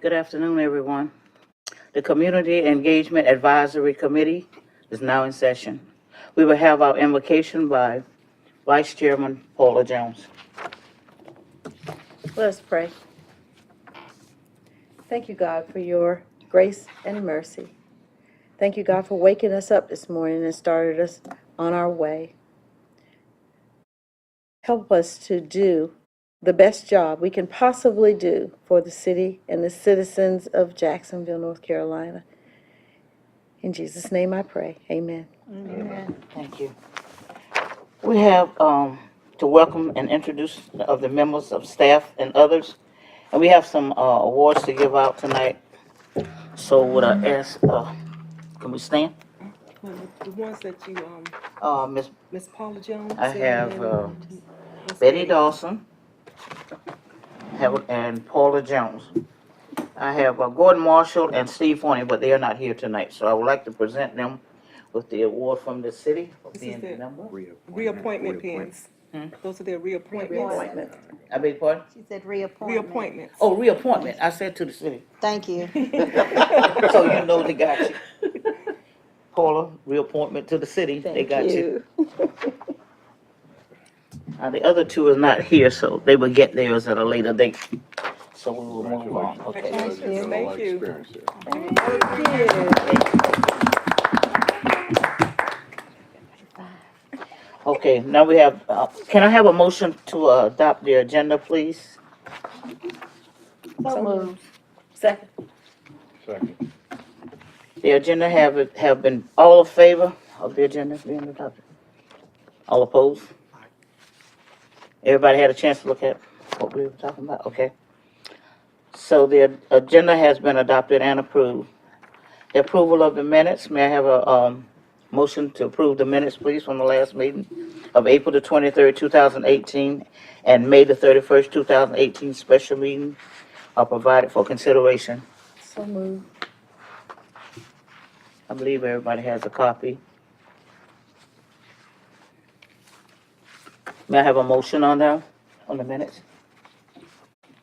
Good afternoon, everyone. The Community Engagement Advisory Committee is now in session. We will have our invocation by Vice Chairman Paula Jones. Let us pray. Thank you, God, for your grace and mercy. Thank you, God, for waking us up this morning and started us on our way. Help us to do the best job we can possibly do for the city and the citizens of Jacksonville, North Carolina. In Jesus' name I pray. Amen. Amen. Thank you. We have to welcome and introduce of the members of staff and others. And we have some awards to give out tonight. So would I ask, can we stand? The ones that you, Miss, Miss Paula Jones. I have Miss Betty Dawson and Paula Jones. I have Gordon Marshall and Steve Forney, but they are not here tonight. So I would like to present them with the award from the city for This being is a the member. reappointment pins. Those are their reappointments. I beg your pardon? She said reappointment. Reappointments. Oh, reappointment. I said to the city. Thank you. So you know they got you. Paula, reappointment to the city. They Thank got you. you. The other two are not here, so they will get theirs at a later date. So we will move on. Okay. Thank you. Thank you. Okay, now we have, can I have a motion to adopt the agenda, please? So moved. Second. Second. The agenda have been, all in favor of the agenda being adopted? All opposed? Everybody had a chance to look at what we were talking about? Okay. So the agenda has been adopted and approved. The approval of the minutes, may I have a motion to approve the minutes, please, from the last meeting of April the 23rd, 2018, and May the 31st, 2018 special meeting are provided for consideration. So moved. I believe everybody has a copy. May I have a motion on that, on the minutes?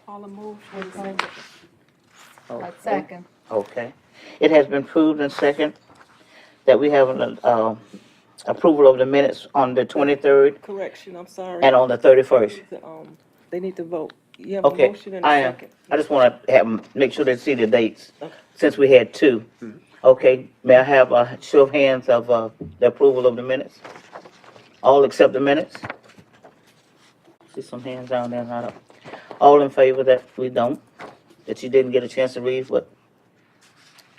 Paula moved. Okay. Second. Okay. It has been proved and second that we have an approval of the minutes on the 23rd Correction, I'm sorry. and on the 31st. They need to vote. You have a Okay, motion and a I am. second. I just want to have, make sure they see the dates, Okay. since we had two. Okay, may I have a show of hands of the approval of the minutes? All except the minutes? See some hands down there, not up. All in favor that we don't, that you didn't get a chance to read what?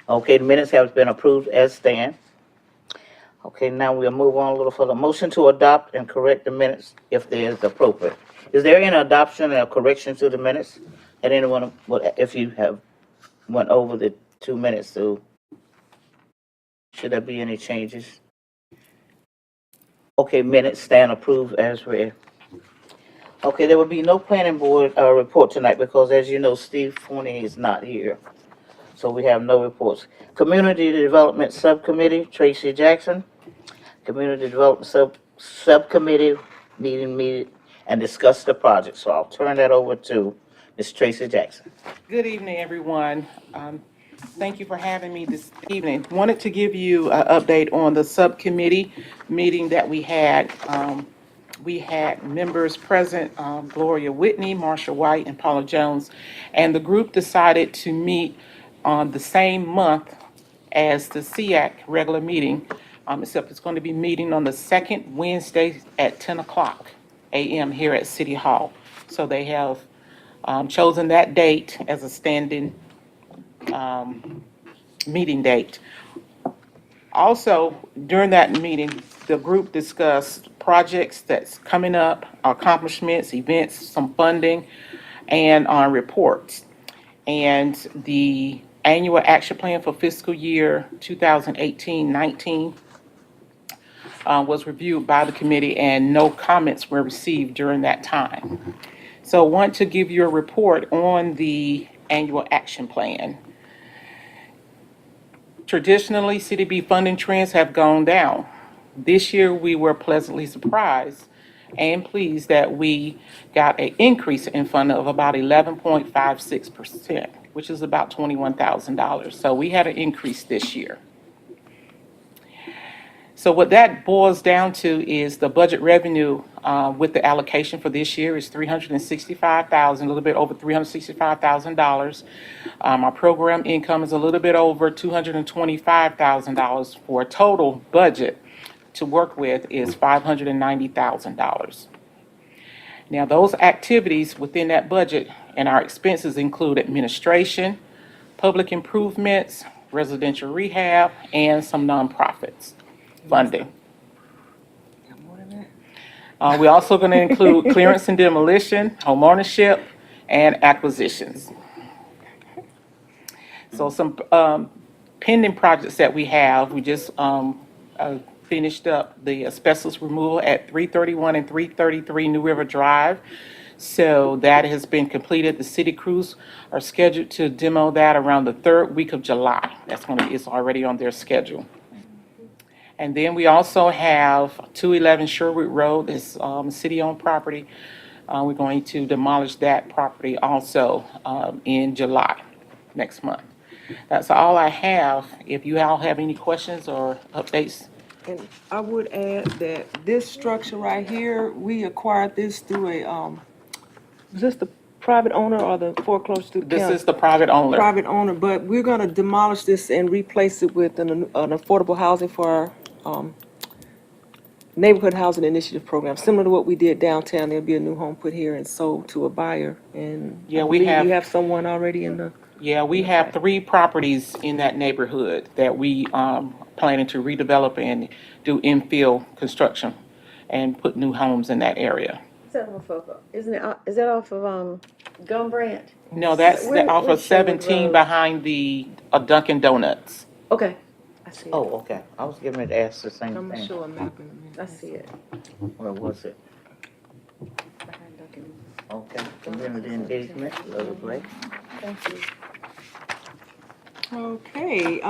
Okay, the minutes have been approved as stand. Okay, now we'll move on a little further. Motion to adopt and correct the minutes if there is appropriate. Is there any adoption or correction to the minutes? And anyone, if you have went over the 2 minutes, so should there be any changes? Okay, minutes stand approved as read. Okay, there will be no planning board report tonight because, as you know, Steve Forney is not here. So we have no reports. Community Development Subcommittee, Tracy Jackson. Community Development Subcommittee meeting and discuss the project. So I'll turn that over to Ms. Tracy Jackson. Good evening, everyone. Thank you for having me this evening. Wanted to give you an update on the subcommittee meeting that we had. We had members present, Gloria Whitney, Marsha White, and Paula Jones, and the group decided to meet on the same month as the SEAC regular meeting, except it's going to be meeting on the second Wednesday at 10 o'clock a.m. here at City Hall. So they have chosen that date as a standing meeting date. Also, during that meeting, the group discussed projects that's coming up, accomplishments, events, some funding, and on reports. And the annual action plan for fiscal year 2018-19 was reviewed by the committee, and no comments were received during that time. So I want to give you a report on the annual action plan. Traditionally, CDB funding trends have gone down. This year, we were pleasantly surprised and pleased that we got an increase in funding of about 11.56%, which is about $21,000. So we had an increase this year. So what that boils down to is the budget revenue with the allocation for this year is $365,000, a little bit over $365,000. Our program income is a little bit over $225,000 for a total budget to work with is $590,000. Now, those activities within that budget and our expenses include administration, public improvements, residential rehab, and some nonprofits funding. We're also going to include clearance and demolition, home ownership, and acquisitions. So some pending projects that we have, we just finished up the asbestos removal at 331 and 333 New River Drive. So that has been completed. The city crews are scheduled to demo that around the third week of July. It's already on their schedule. And then we also have 211 Sherwood Road, this city-owned property. We're going to demolish that property also in July, next month. That's all I have. If you all have any questions or updates. And I would add that this structure right here, we acquired this through a, was this the private owner or the foreclosed through the This county? is the private owner. Private owner, but we're gonna demolish this and replace it with an affordable housing for our, neighborhood housing initiative program, similar to what we did downtown. There'll be a new home put here and sold to a buyer, and Yeah, I we believe have- you have someone already in the, Yeah, we have 3 properties in that neighborhood that we planning to redevelop and do infill construction and put new homes in that area. Isn't it, is that off of, Gum Branch? No, that's off of Where's Sherwood 17 Road? behind the Dunkin' Donuts. Okay, I see it, Oh, okay. I was getting ready to ask the same I'm gonna thing. show a map in a minute. I see it. Where was it? Okay, community engagement, other place. Thank you. Okay,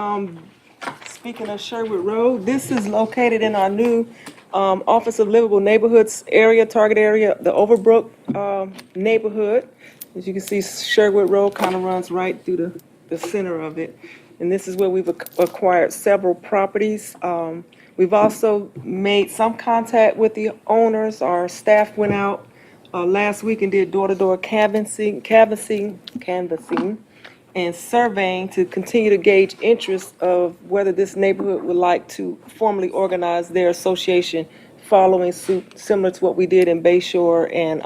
speaking of Sherwood Road, this is located in our new Office of Livable Neighborhoods area, target area, the Overbrook neighborhood. As you can see, Sherwood Road kind of runs right through the center of it. And this is where we've acquired several properties. We've also made some contact with the owners. Our staff went out last week and did door-to-door canvassing and surveying to continue to gauge interest of whether this neighborhood would like to formally organize their association following suit, similar to what we did in Bayshore and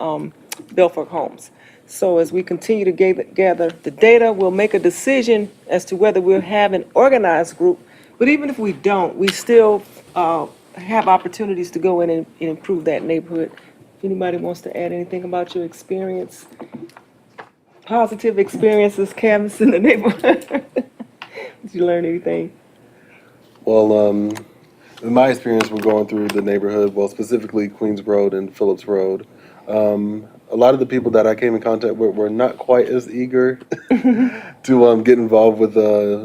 Belfort Homes. So as we continue to gather the data, we'll make a decision as to whether we'll have an organized group. But even if we don't, we still have opportunities to go in and improve that neighborhood. If anybody wants to add anything about your experience, positive experiences canvassing the neighborhood. Did you learn anything? Well, in my experience, we're going through the neighborhood, well, specifically Queens Road and Phillips Road. A lot of the people that I came in contact with were not quite as eager to get involved with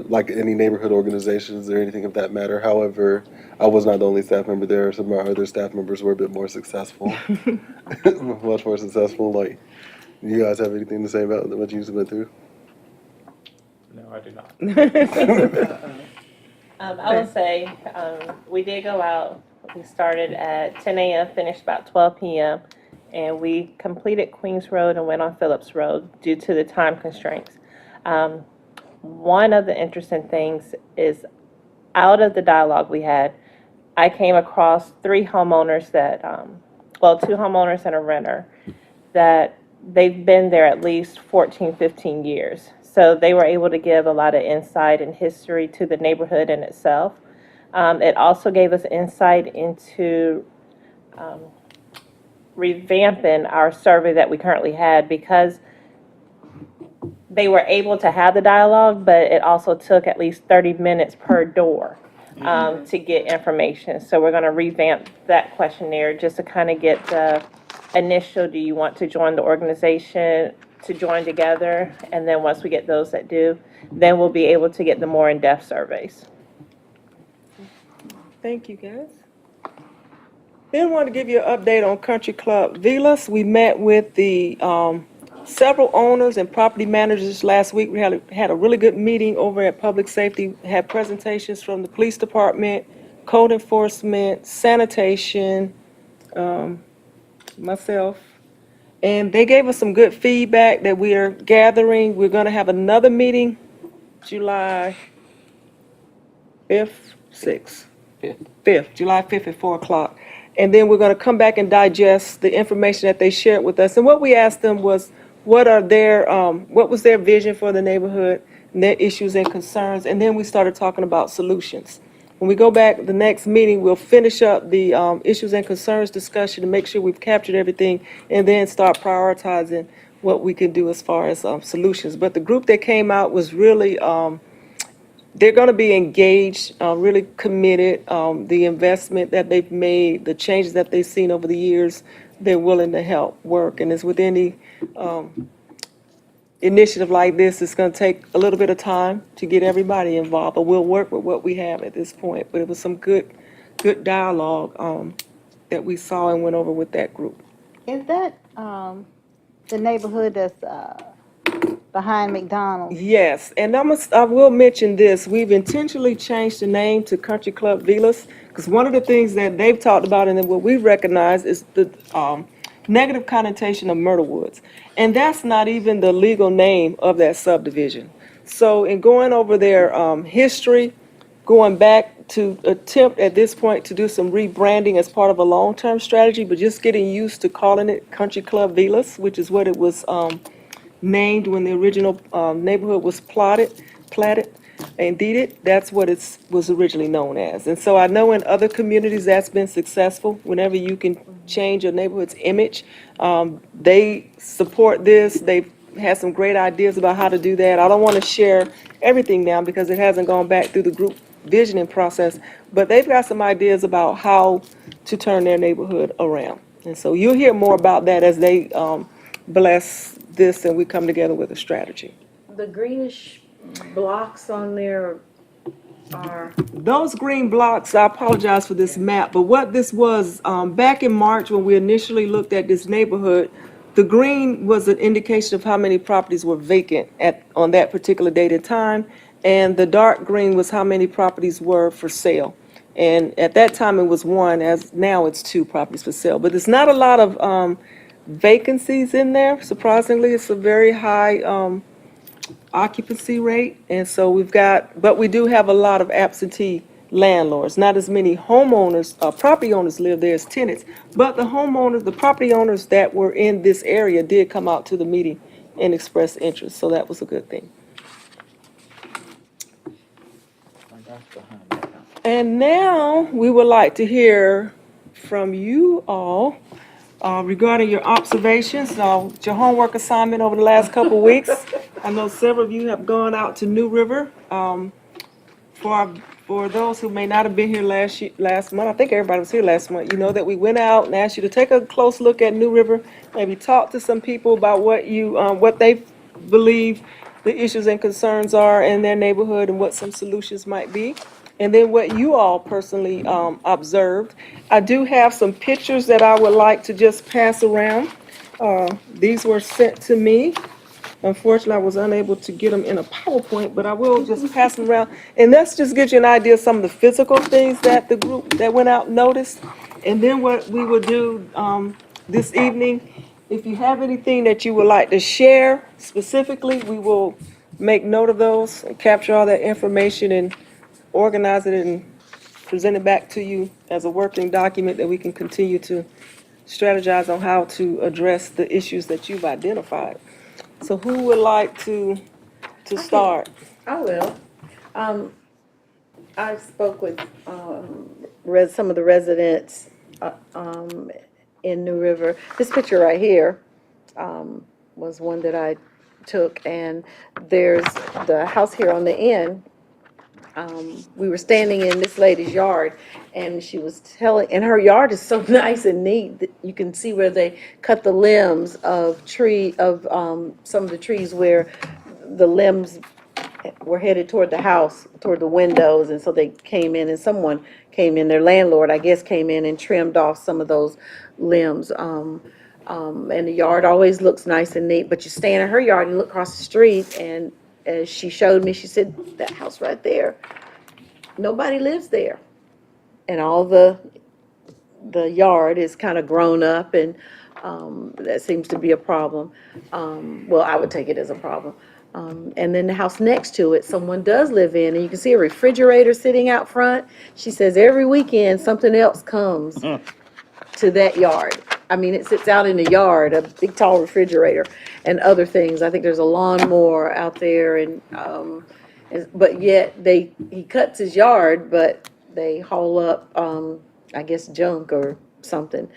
like any neighborhood organizations or anything of that matter. However, I was not the only staff member there. Some of our other staff members were a bit more successful, much more successful. Like, you guys have anything to say about what you've been through? No, I do not. I would say we did go out. We started at 10 a.m., finished about 12 p.m., and we completed Queens Road and went on Phillips Road due to the time constraints. One of the interesting things is out of the dialogue we had, I came across 3 homeowners that, 2 homeowners and a renter, that they've been there at least 14, 15 years. So they were able to give a lot of insight and history to the neighborhood in itself. It also gave us insight into revamping our survey that we currently had, because they were able to have the dialogue, but it also took at least 30 minutes per door to get information. So we're going to revamp that questionnaire just to kind of get the initial, do you want to join the organization, to join together, and then once we get those that do, then we'll be able to get the more in-depth surveys. Thank you, guys. Then I want to give you an update on Country Club Vilas. We met with the several owners and property managers last week. We had a really good meeting over at Public Safety, had presentations from the police department, code enforcement, sanitation, myself. And they gave us some good feedback that we are gathering. We're going to have another meeting July 5th, 6th. Fifth. 5th, July 5th at 4 o'clock. And then we're going to come back and digest the information that they shared with us. And what we asked them was, what was their vision for the neighborhood, and their issues and concerns, and then we started talking about solutions. When we go back the next meeting, we'll finish up the issues and concerns discussion to make sure we've captured everything, and then start prioritizing what we can do as far as solutions. But the group that came out was really, they're going to be engaged, really committed. The investment that they've made, the changes that they've seen over the years, they're willing to help work. And as with any initiative like this, it's going to take a little bit of time to get everybody involved, but we'll work with what we have at this point. But it was some good dialogue that we saw and went over with that group. Is that the neighborhood that's behind McDonald's? Yes, and I will mention this. We've intentionally changed the name to Country Club Villas, because one of the things that they've talked about and then what we recognize is the negative connotation of Myrtle Woods. And that's not even the legal name of that subdivision. So in going over their history, going back to attempt at this point to do some rebranding as part of a long-term strategy, but just getting used to calling it Country Club Villas, which is what it was named when the original neighborhood was platted and deeded. That's what it was originally known as. And so I know in other communities that's been successful. Whenever you can change your neighborhood's image, they support this. They've had some great ideas about how to do that. I don't want to share everything now because it hasn't gone back through the group visioning process, but they've got some ideas about how to turn their neighborhood around. And so you'll hear more about that as they bless this and we come together with a strategy. The greenish blocks on there are, Those green blocks, I apologize for this map, but what this was, back in March when we initially looked at this neighborhood, the green was an indication of how many properties were vacant on that particular date and time, and the dark green was how many properties were for sale. And at that time, it was one, as now it's 2 properties for sale. But there's not a lot of vacancies in there, surprisingly. It's a very high occupancy rate, and so but we do have a lot of absentee landlords. Not as many homeowners, property owners live there as tenants, but the property owners that were in this area did come out to the meeting and express interest, so that was a good thing. And now we would like to hear from you all regarding your observations, your homework assignment over the last couple of weeks. I know several of you have gone out to New River. For those who may not have been here last month, I think everybody was here last month, you know that we went out and asked you to take a close look at New River, maybe talk to some people about what they believe the issues and concerns are in their neighborhood and what some solutions might be. And then what you all personally observed. I do have some pictures that I would like to just pass around. These were sent to me. Unfortunately, I was unable to get them in a PowerPoint, but I will just pass them around. And that's just gives you an idea of some of the physical things that the group that went out noticed. And then what we will do this evening, if you have anything that you would like to share specifically, we will make note of those and capture all that information and organize it and present it back to you as a working document that we can continue to strategize on how to address the issues that you've identified. So who would like to start? I will. I spoke with some of the residents in New River. This picture right here was one that I took, and there's the house here on the end. We were standing in this lady's yard, and she was telling, and her yard is so nice and neat that you can see where they cut the limbs of some of the trees where the limbs were headed toward the house, toward the windows, and so they came in, and someone came in, their landlord, I guess, came in and trimmed off some of those limbs. And the yard always looks nice and neat, but you stand in her yard and look across the street, and as she showed me, she said, that house right there, nobody lives there. And all the yard is kind of grown up, and that seems to be a problem. Well, I would take it as a problem. And then the house next to it, someone does live in, and you can see a refrigerator sitting out front. She says every weekend, something else comes to that yard. I mean, it sits out in the yard, a big tall refrigerator and other things. I think there's a lawnmower out there, and but yet he cuts his yard, but they haul up, I guess, junk or something.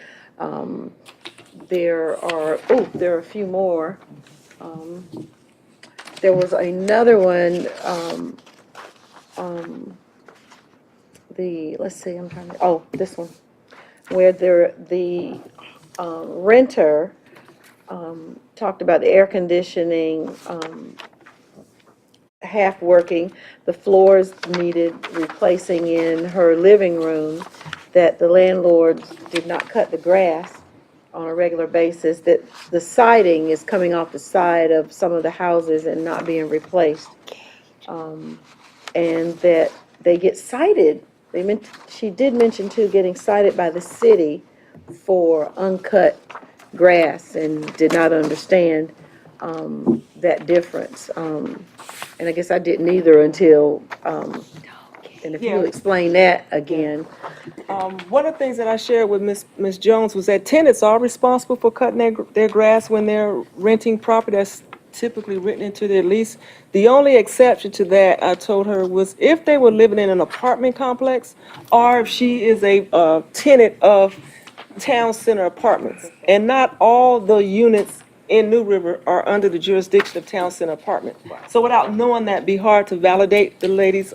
There are a few more. There was another one, let's see, this one, where the renter talked about the air conditioning half working, the floors needed replacing in her living room, that the landlord did not cut the grass on a regular basis, that the siding is coming off the side of some of the houses and not being replaced. And that they get cited. She did mention too, getting cited by the city for uncut grass, and did not understand that difference. And I guess I didn't either until, and if you Yeah. explain that again. One of the things that I shared with Ms. Jones was that tenants are responsible for cutting their grass when they're renting property. That's typically written into their lease. The only exception to that, I told her, was if they were living in an apartment complex, or if she is a tenant of town center apartments. And not all the units in New River are under the jurisdiction of town center apartment. So without knowing that, it'd be hard to validate the lady's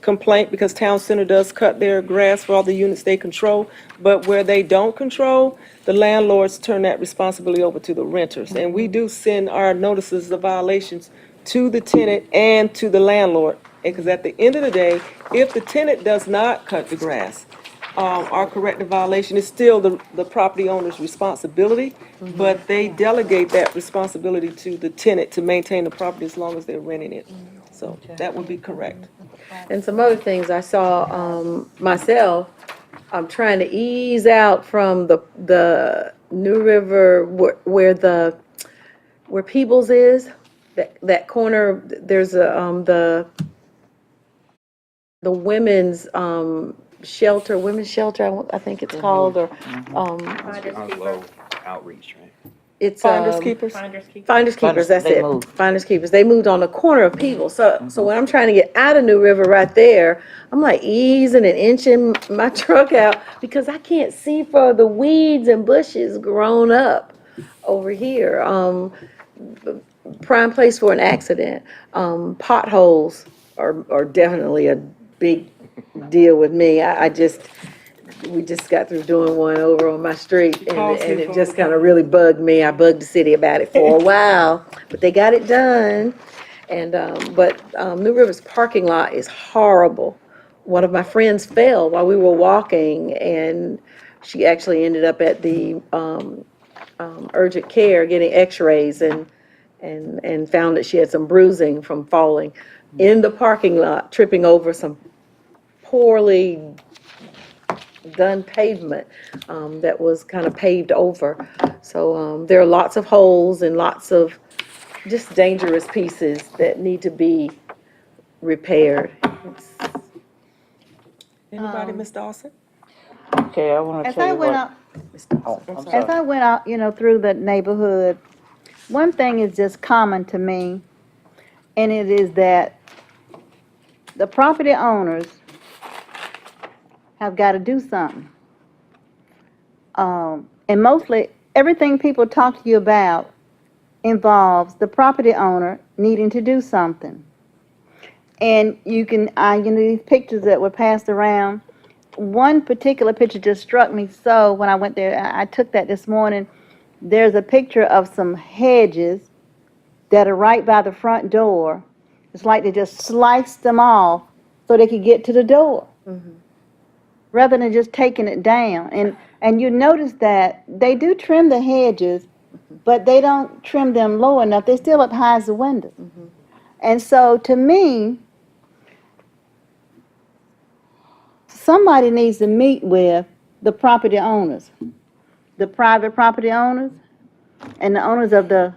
complaint, because town center does cut their grass for all the units they control. But where they don't control, the landlords turn that responsibility over to the renters. And we do send our notices of violations to the tenant and to the landlord. Because at the end of the day, if the tenant does not cut the grass, our corrective violation is still the property owner's responsibility, but they delegate that responsibility to the tenant to maintain the property as long as they're renting it. So that would be correct. And some other things I saw, myself, I'm trying to ease out from the New River where Peebles is, that corner, there's the women's, women's shelter, I think it's called, or, Low outreach, right? it's, Finders keepers? Finders Keepers, that's They it. moved. Finders Keepers. They moved on the corner of Peebles. So when I'm trying to get out of New River right there, I'm like easing and inching my truck out, because I can't see for the weeds and bushes grown up over here. Prime place for an accident. Potholes are definitely a big deal with me. We just got through doing one over on my street, and it just kind of really bugged me. I bugged the city about it for a while, but they got it done. And, New River's parking lot is horrible. One of my friends fell while we were walking, and she actually ended up at the, urgent care getting x-rays, and found that she had some bruising from falling in the parking lot, tripping over some poorly done pavement that was kind of paved over. So there are lots of holes and lots of just dangerous pieces that need to be repaired. Anybody, Ms. Dawson? Okay, I want to As tell I you went what. out, Oh, I'm as sorry. I went out, through the neighborhood, one thing is just common to me, and it is that the property owners have got to do something. And mostly, everything people talk to you about involves the property owner needing to do something. And you can, these pictures that were passed around, one particular picture just struck me so when I went there. I took that this morning. There's a picture of some hedges that are right by the front door. It's like they just sliced them off so they could get to the door. rather than just taking it down. And you notice that they do trim the hedges, but they don't trim them low enough. They're still up high as the window. And so to me, somebody needs to meet with the property owners, the private property owners, and the owners of the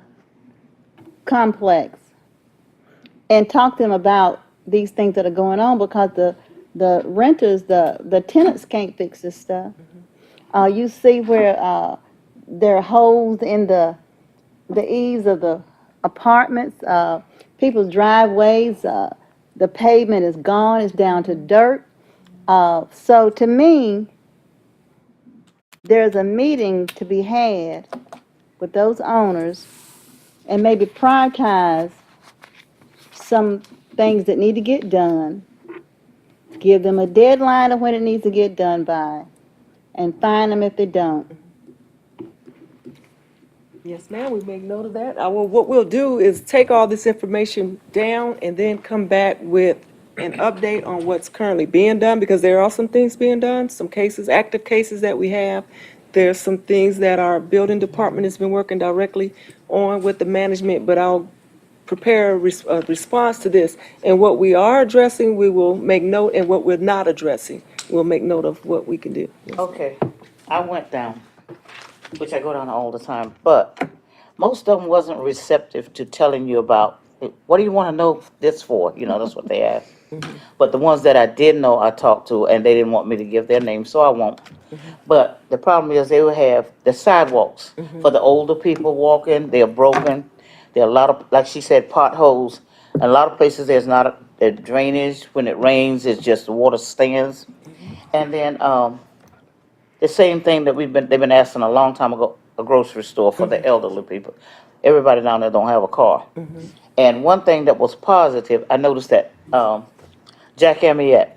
complex, and talk to them about these things that are going on, because the renters, the tenants can't fix this stuff. You see where there are holes in the eaves of the apartments, people's driveways, the pavement is gone, it's down to dirt. So to me, there's a meeting to be had with those owners and maybe prioritize some things that need to get done, give them a deadline of when it needs to get done by, and fine them if they don't. Yes, ma'am, we make note of that. What we'll do is take all this information down and then come back with an update on what's currently being done, because there are some things being done, some cases, active cases that we have. There's some things that our building department has been working directly on with the management, but I'll prepare a response to this. And what we are addressing, we will make note, and what we're not addressing, we'll make note of what we can do. Okay, I went down, which I go down all the time, but most of them wasn't receptive to telling you about, what do you want to know this for? You know, that's what they asked. But the ones that I did know, I talked to, and they didn't want me to give their name, so I won't. But the problem is they will have the sidewalks for the older people walking, they're broken. There are a lot of, like she said, potholes. A lot of places there's not a drainage. When it rains, it's just the water stands. And then the same thing that they've been asking a long time ago, a grocery store for the elderly people. Everybody down there don't have a car. And one thing that was positive, I noticed that Jack Amiette,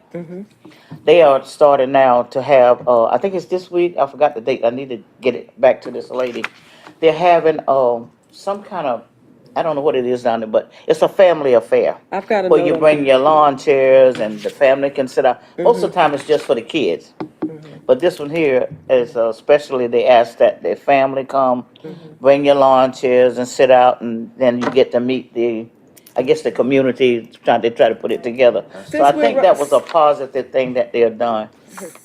they are starting now to have, I think it's this week, I forgot the date, I need to get it back to this lady. They're having some kind of, I don't know what it is down there, but it's a family affair. I've got a Where note you on bring that. your lawn chairs and the family can sit out. Most of the time it's just for the kids. But this one here is especially they ask that the family come, bring your lawn chairs and sit out, and then you get to meet I guess the community, they try to put it together. So I Since we're think that was a positive thing that they're done.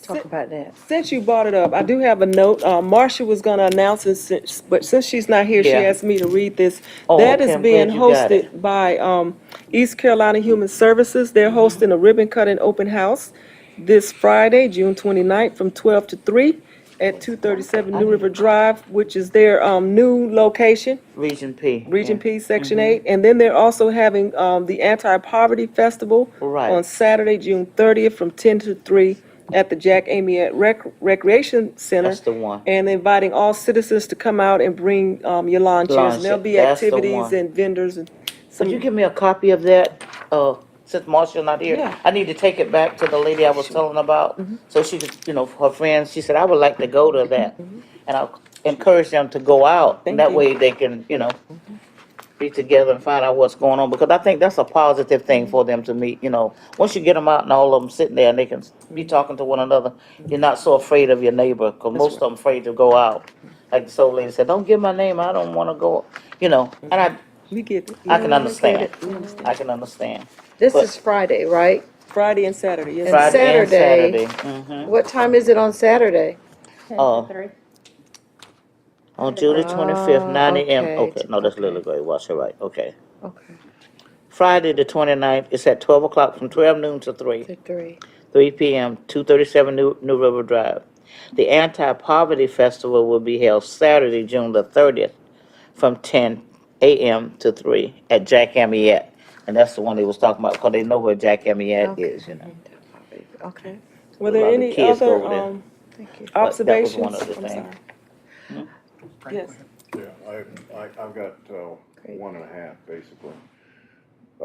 Talk about that. Since you brought it up, I do have a note. Marcia was going to announce it, but since she's not here, she Yeah. asked me to read this. Oh, That okay, is I'm being glad you got it. hosted by East Carolina Human Services. They're hosting a ribbon cutting open house this Friday, June 29th, from 12 to 3 at 237 New River Drive, which is their new location. Region P. Region yeah. P, Section 8. And then they're also having the Anti-Poverty Festival Right. on Saturday, June 30th, from 10 to 3 at the Jack Amiette Recreation Center. That's the one. And inviting all citizens to come out and bring your lawn chairs. And there'll be That's the activities one. and vendors and Could you some. give me a copy of that, since Marcia's not here? Yeah. I need to take it back to the lady I was telling about, so she could, her friends, she said, I would like to go to that. And I'll encourage them to go out, and Thank that you. way they can, be together and find out what's going on, because I think that's a positive thing for them to meet, Once you get them out and all of them sitting there and they can be talking to one another, you're not so afraid of your neighbor, because most of them afraid to go out. Like the soul lady said, don't give my name, I don't want to go, and We get it. I can understand. it. I can understand. This But- is Friday, right? Friday and Saturday, yes. And Friday and Saturday. Saturday. What time is it on Saturday? 10 Oh. to 3. On July 25th, 9 a.m. okay. Okay, no, that's Lily Gray. Watch her right. Okay. Okay, Friday the 29th, it's at 12 o'clock from 12 noon to 3. to 3. 3 p.m., 237 New River Drive. The Anti-Poverty Festival will be held Saturday, June the 30th, from 10 a.m. to 3 at Jack Amiette. And that's the one they was talking about, because they know where Jack Amiette is, Okay, Were A there lot of any kids go other over there. thank you. But that was observations? one of the I'm things. sorry. Yes. Yeah, I've got Great. 1.5, basically. I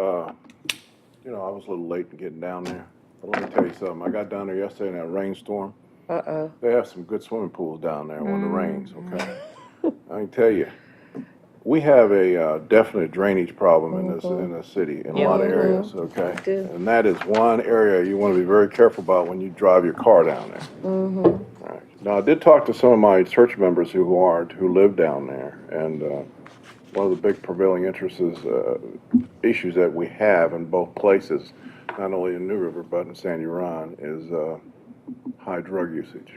was a little late in getting down there. But let me tell you something. I got down there yesterday in that rainstorm. They have some good swimming pools down there when it rains, okay? I can tell you, we have a definite drainage problem in this city, in a lot of areas, okay? do. And that is one area you want to be very careful about when you drive your car down there. All right. Now, I did talk to some of my church members who live down there, and one of the big prevailing issues that we have in both places, not only in New River but in San Juan, is high drug usage.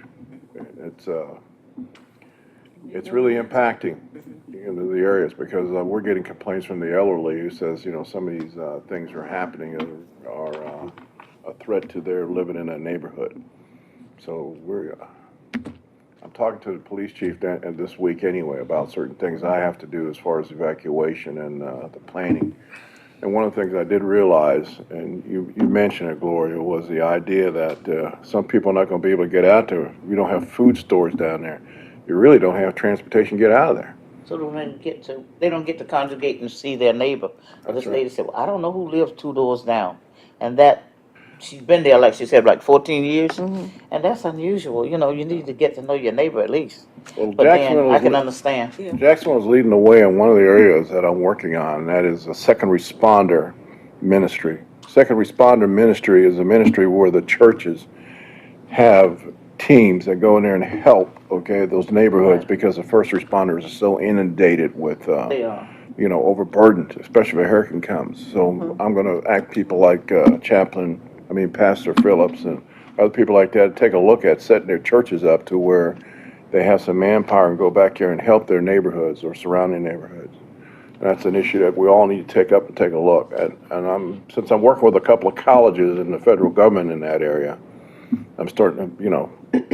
It's really impacting into the areas because we're getting complaints from the elderly who says, some of these things are happening and are a threat to their living in that neighborhood. So I'm talking to the police chief this week anyway about certain things I have to do as far as evacuation and the planning. And one of the things I did realize, and you mentioned it, Gloria, was the idea that some people are not going to be able to get out there. You don't have food stores down there. You really don't have transportation to get out of there. So they don't get to congregate and see their neighbor. But this lady said, well, I don't know who lives 2 doors down. And she's been there, like she said, like 14 years. And that's unusual. You need to get to know your neighbor at least. Well, But then I can understand. Jacksonville is leading the way in one of the areas that I'm working on, and that is a second responder ministry. Second responder ministry is a ministry where the churches have teams that go in there and help, those neighborhoods because the first responders are so inundated with, They are. overburdened, especially if a hurricane comes. So I'm going to ask people like Pastor Phillips and other people like that to take a look at setting their churches up to where they have some manpower and go back there and help their neighborhoods or surrounding neighborhoods. And that's an issue that we all need to take up and take a look at. And since I'm working with a couple of colleges in the federal government in that area, I'm starting to,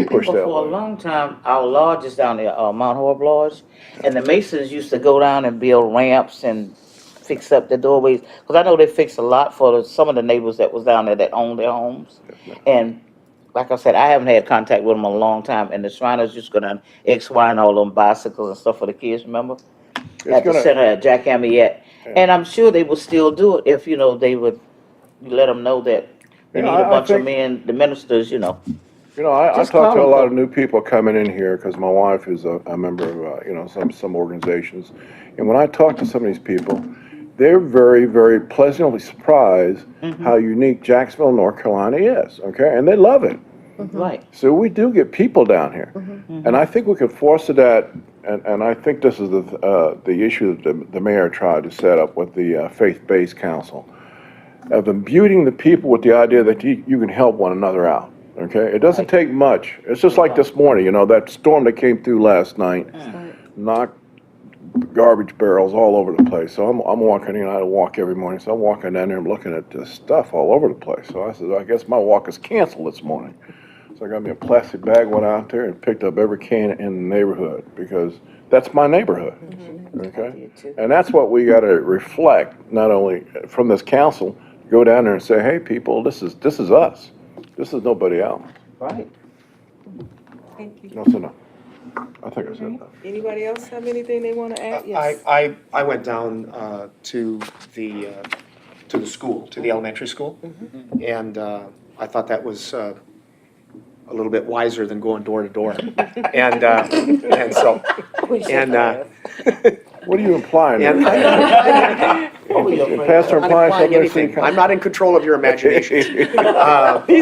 push that For a way. long time, our lodge is down there, Mount Horeb Lodge, and the Masons used to go down and build ramps and fix up the doorways. Because I know they fixed a lot for some of the neighbors that was down there that owned their homes. And like I said, I haven't had contact with them in a long time, and the Shriners just gonna X, Y, and all them bicycles and stuff for the kids, remember? At the center at Jack Amiette. And I'm sure they would still do it if, they would let them know that they need a bunch of men, the ministers, I Just talk to a call lot them. of new people coming in here because my wife is a member of, some organizations. And when I talk to some of these people, they're very, very pleasantly surprised how unique Jacksonville, North Carolina is, and they love it. Right. So we do get people down here. And I think we could foster that, and I think this is the issue that the mayor tried to set up with the faith-based council, of imbuing the people with the idea that you can help one another out. It doesn't take much. It's just like this morning, that storm that came through last night knocked garbage barrels all over the place. So I'm walking in, I walk every morning, so I'm walking down there and looking at this stuff all over the place. So I said, I guess my walk is canceled this morning. So I got me a plastic bag, went out there and picked up every can in the neighborhood because that's my neighborhood. And that's what we got to reflect, not only from this council, go down there and say, hey, people, this is us. This is nobody else. Right. Thank you. No, so no. I think I said that. Anybody else have anything they want to add? Yes. I went down to the school, to the elementary school, and I thought that was a little bit wiser than going door to door. And so, What are you implying? and Pastor I'm not implying implying something? anything. I'm not in control of your imagination. These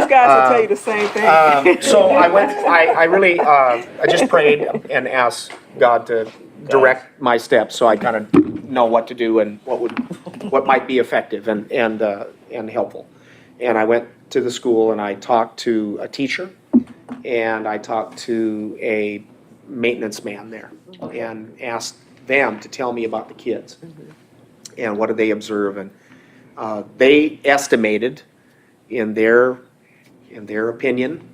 guys will tell you the same thing. So I really, I just prayed and asked God to direct my steps so I kind of know what to do and what might be effective and helpful. And I went to the school and I talked to a teacher and I talked to a maintenance man there and asked them to tell me about the kids and what did they observe. And they estimated in their opinion,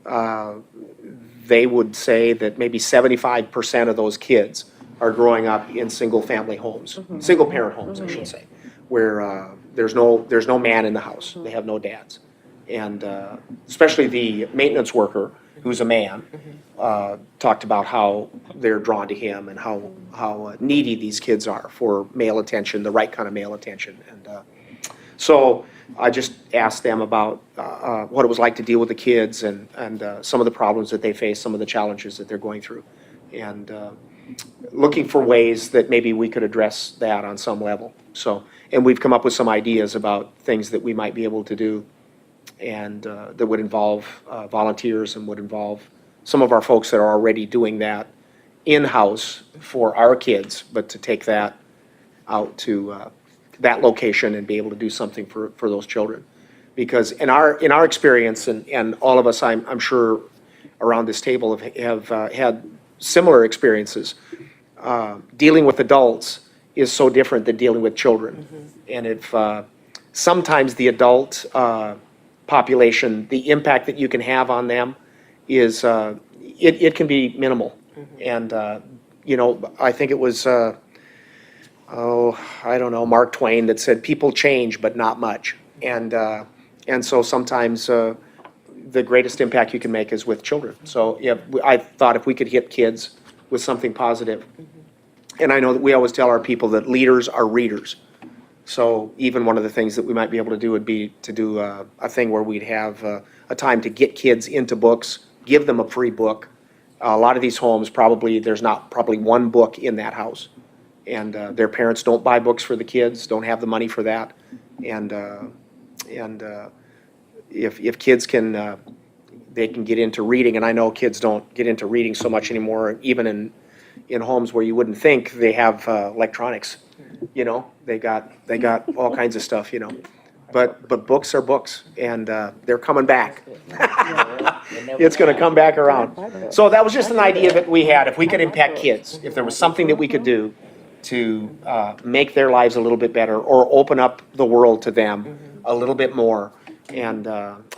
they would say that maybe 75% of those kids are growing up in single-family homes, single-parent homes, I should say, where there's no man in the house. They have no dads. And especially the maintenance worker, who's a man, talked about how they're drawn to him and how needy these kids are for male attention, the right kind of male attention. And so I just asked them about what it was like to deal with the kids and some of the problems that they face, some of the challenges that they're going through. And looking for ways that maybe we could address that on some level. So, and we've come up with some ideas about things that we might be able to do, and that would involve volunteers and would involve some of our folks that are already doing that in-house for our kids, but to take that out to that location and be able to do something for those children. Because in our experience, and all of us, I'm sure, around this table have had similar experiences. Dealing with adults is so different than dealing with children. And if sometimes the adult population, the impact that you can have on them is, it can be minimal. And, you know, I think it was, I don't know, Mark Twain that said, people change, but not much. And so sometimes the greatest impact you can make is with children. So, yeah, I thought if we could hit kids with something positive. And I know that we always tell our people that leaders are readers. So even one of the things that we might be able to do would be to do a thing where we'd have a time to get kids into books, give them a free book. A lot of these homes, there's not probably one book in that house. And their parents don't buy books for the kids, don't have the money for that. And if kids can, they can get into reading, and I know kids don't get into reading so much anymore, even in homes where you wouldn't think they have electronics. You know, they got all kinds of stuff, you know. But books are books, and they're coming back. It's going to come back around. So that was just an idea that we had. If we could impact kids, if there was something that we could do to make their lives a little bit better, or open up the world to them a little bit more. And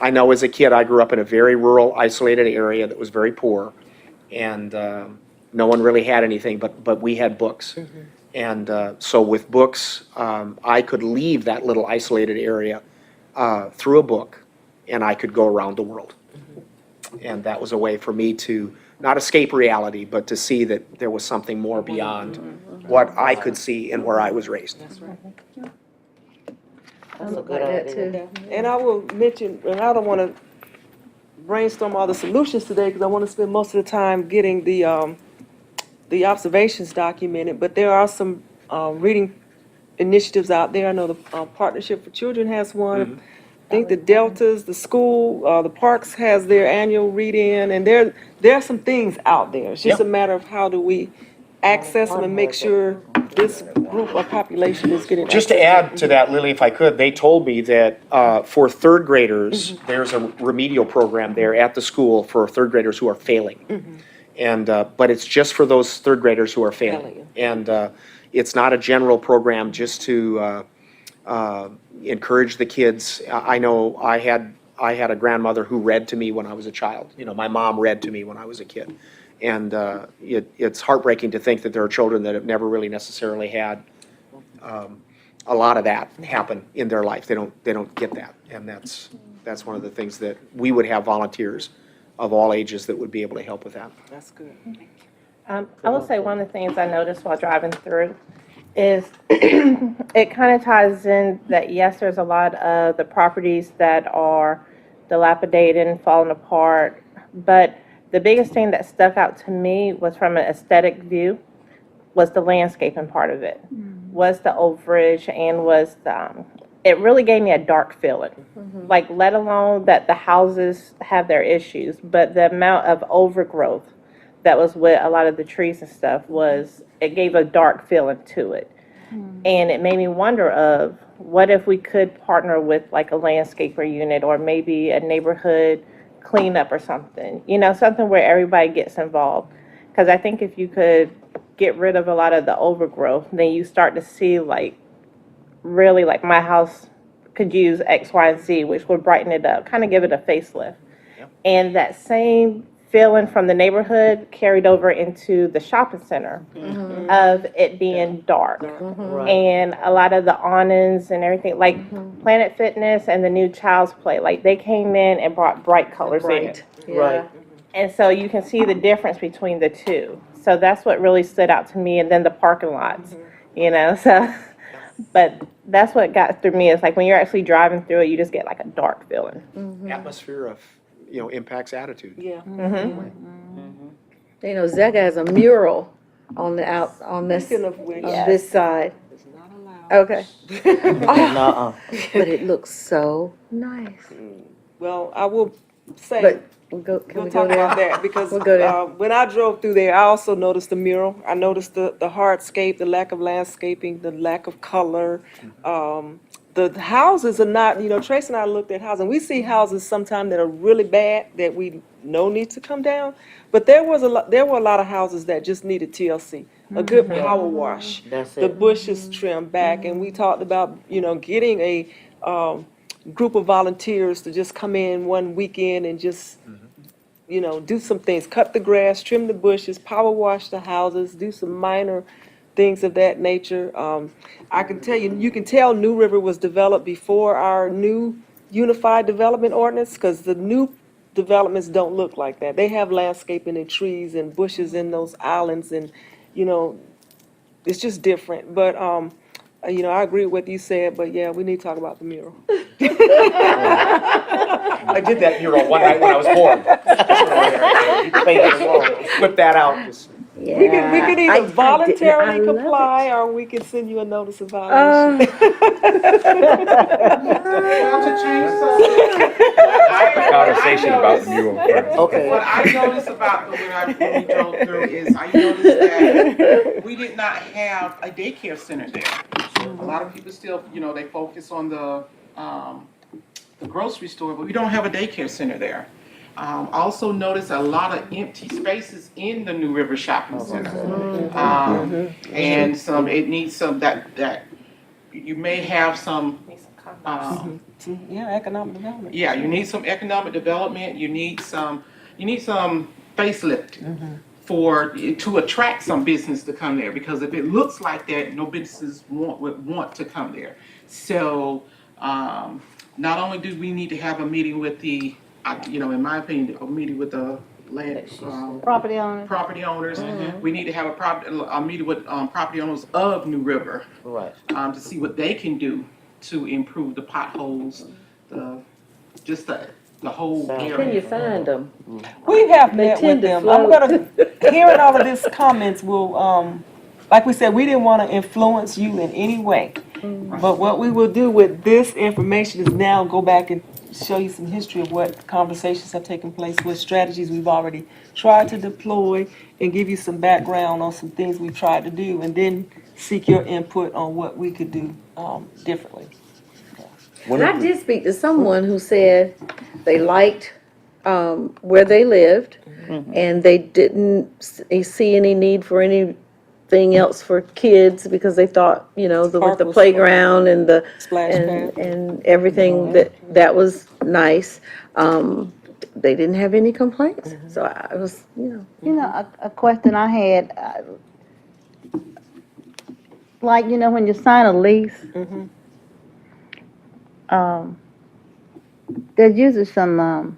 I know as a kid, I grew up in a very rural, isolated area that was very poor, and no one really had anything, but we had books. And so with books, I could leave that little isolated area through a book, and I could go around the world. And that was a way for me to not escape reality, but to see that there was something more beyond what I could see and where I was raised. That's a Like good that idea. too. And I will mention, and I don't want to brainstorm all the solutions today because I want to spend most of the time getting the observations documented, but there are some reading initiatives out there. I know the Partnership for Children has one. I think the Deltas, the school, the parks has their annual read-in, and there are some things out there. It's just a matter of how do we access them and make sure this group or population is getting Just to access add to that, Lily, if I could, they told me that for third graders, there's a remedial program there at the school for third graders who are failing. And, but it's just for those third graders who are failing. And it's not a general program just to encourage the kids. I know I had a grandmother who read to me when I was a child. You know, my mom read to me when I was a kid. And it's heartbreaking to think that there are children that have never really necessarily had a lot of that happen in their life. They don't get that. And that's one of the things that we would have volunteers of all ages that would be able to help with that. That's good. I will say one of the things I noticed while driving through is it kind of ties in that, yes, there's a lot of the properties that are dilapidated and falling apart, but the biggest thing that stuck out to me was from an aesthetic view was the landscaping part of it, was the overage, and was the, it really gave me a dark feeling. Like, let alone that the houses have their issues, but the amount of overgrowth that was with a lot of the trees and stuff it gave a dark feeling to it. And it made me wonder of, what if we could partner with like a landscaper unit or maybe a neighborhood cleanup or something, you know, something where everybody gets involved. Because I think if you could get rid of a lot of the overgrowth, then you start to see like, really like my house could use X, Y, and Z, which would brighten it up, kind of give it a facelift. And that same feeling from the neighborhood carried over into the shopping center of it being dark. And a lot of the awnings and everything, like Planet Fitness and the new Child's Play, like they came in and brought bright colors in. Right. And so you can see the difference between the two. So that's what really stood out to me. And then the parking lots, you know, so, but that's what got through me. It's like when you're actually driving through it, you just get like a dark feeling. Atmosphere of, impacts attitude. Yeah. You know, Zach has a mural on the on this, Speaking of which, on this side. it's not allowed. Okay. Nuh-uh. But it looks so nice. Well, I will say, But can we'll we go talk about there? that, because We'll go there. when I drove through there, I also noticed the mural. I noticed the hardscape, the lack of landscaping, the lack of color. The houses are not, Trace and I looked at houses, and we see houses sometimes that are really bad, that we know need to come down. But there were a lot of houses that just needed TLC, a good power wash. That's The it. bushes trimmed back, and we talked about, getting a group of volunteers to just come in one weekend and just, do some things, cut the grass, trim the bushes, power wash the houses, do some minor things of that nature. I can tell you, you can tell New River was developed before our new unified development ordinance, because the new developments don't look like that. They have landscaping and trees and bushes in those islands, and, it's just different. But, I agree with what you said, but yeah, we need to talk about the mural. I did that mural one night when I was bored. Whip that out. Just- Yeah. We could I either voluntarily love it. comply, or we could send you a notice of violation. Well, to change subject, Conversation about the mural. Okay. what I noticed about when we drove through is I noticed that we did not have a daycare center there. A lot of people still, they focus on the grocery store, but we don't have a daycare center there. Also notice a lot of empty spaces in the New River Shopping Center. And it needs some, that you may have some, Yeah, economic development. yeah, you need some economic development, you need some facelift to attract some business to come there, because if it looks like that, no businesses would want to come there. So, not only do we need to have a meeting with the, in my opinion, a meeting with the land, Property owners. property owners, we need to have a meeting with, property owners of New River, Right. to see what they can do to improve the potholes, the whole area. Can you find them? We have They met tend with to them. I'm float. gonna, hearing all of these comments will, like we said, we didn't want to influence you in any way. But what we will do with this information is now go back and show you some history of what conversations have taken place, what strategies we've already tried to deploy, and give you some background on some things we've tried to do, and then seek your input on what we could do differently. And I did speak to someone who said they liked where they lived, and they didn't see any need for anything else for kids, because they thought, with the Sparkles. playground and the Splash pad. and everything that was nice. They didn't have any complaints, so I was, A question I had, like, when you sign a lease, there's usually some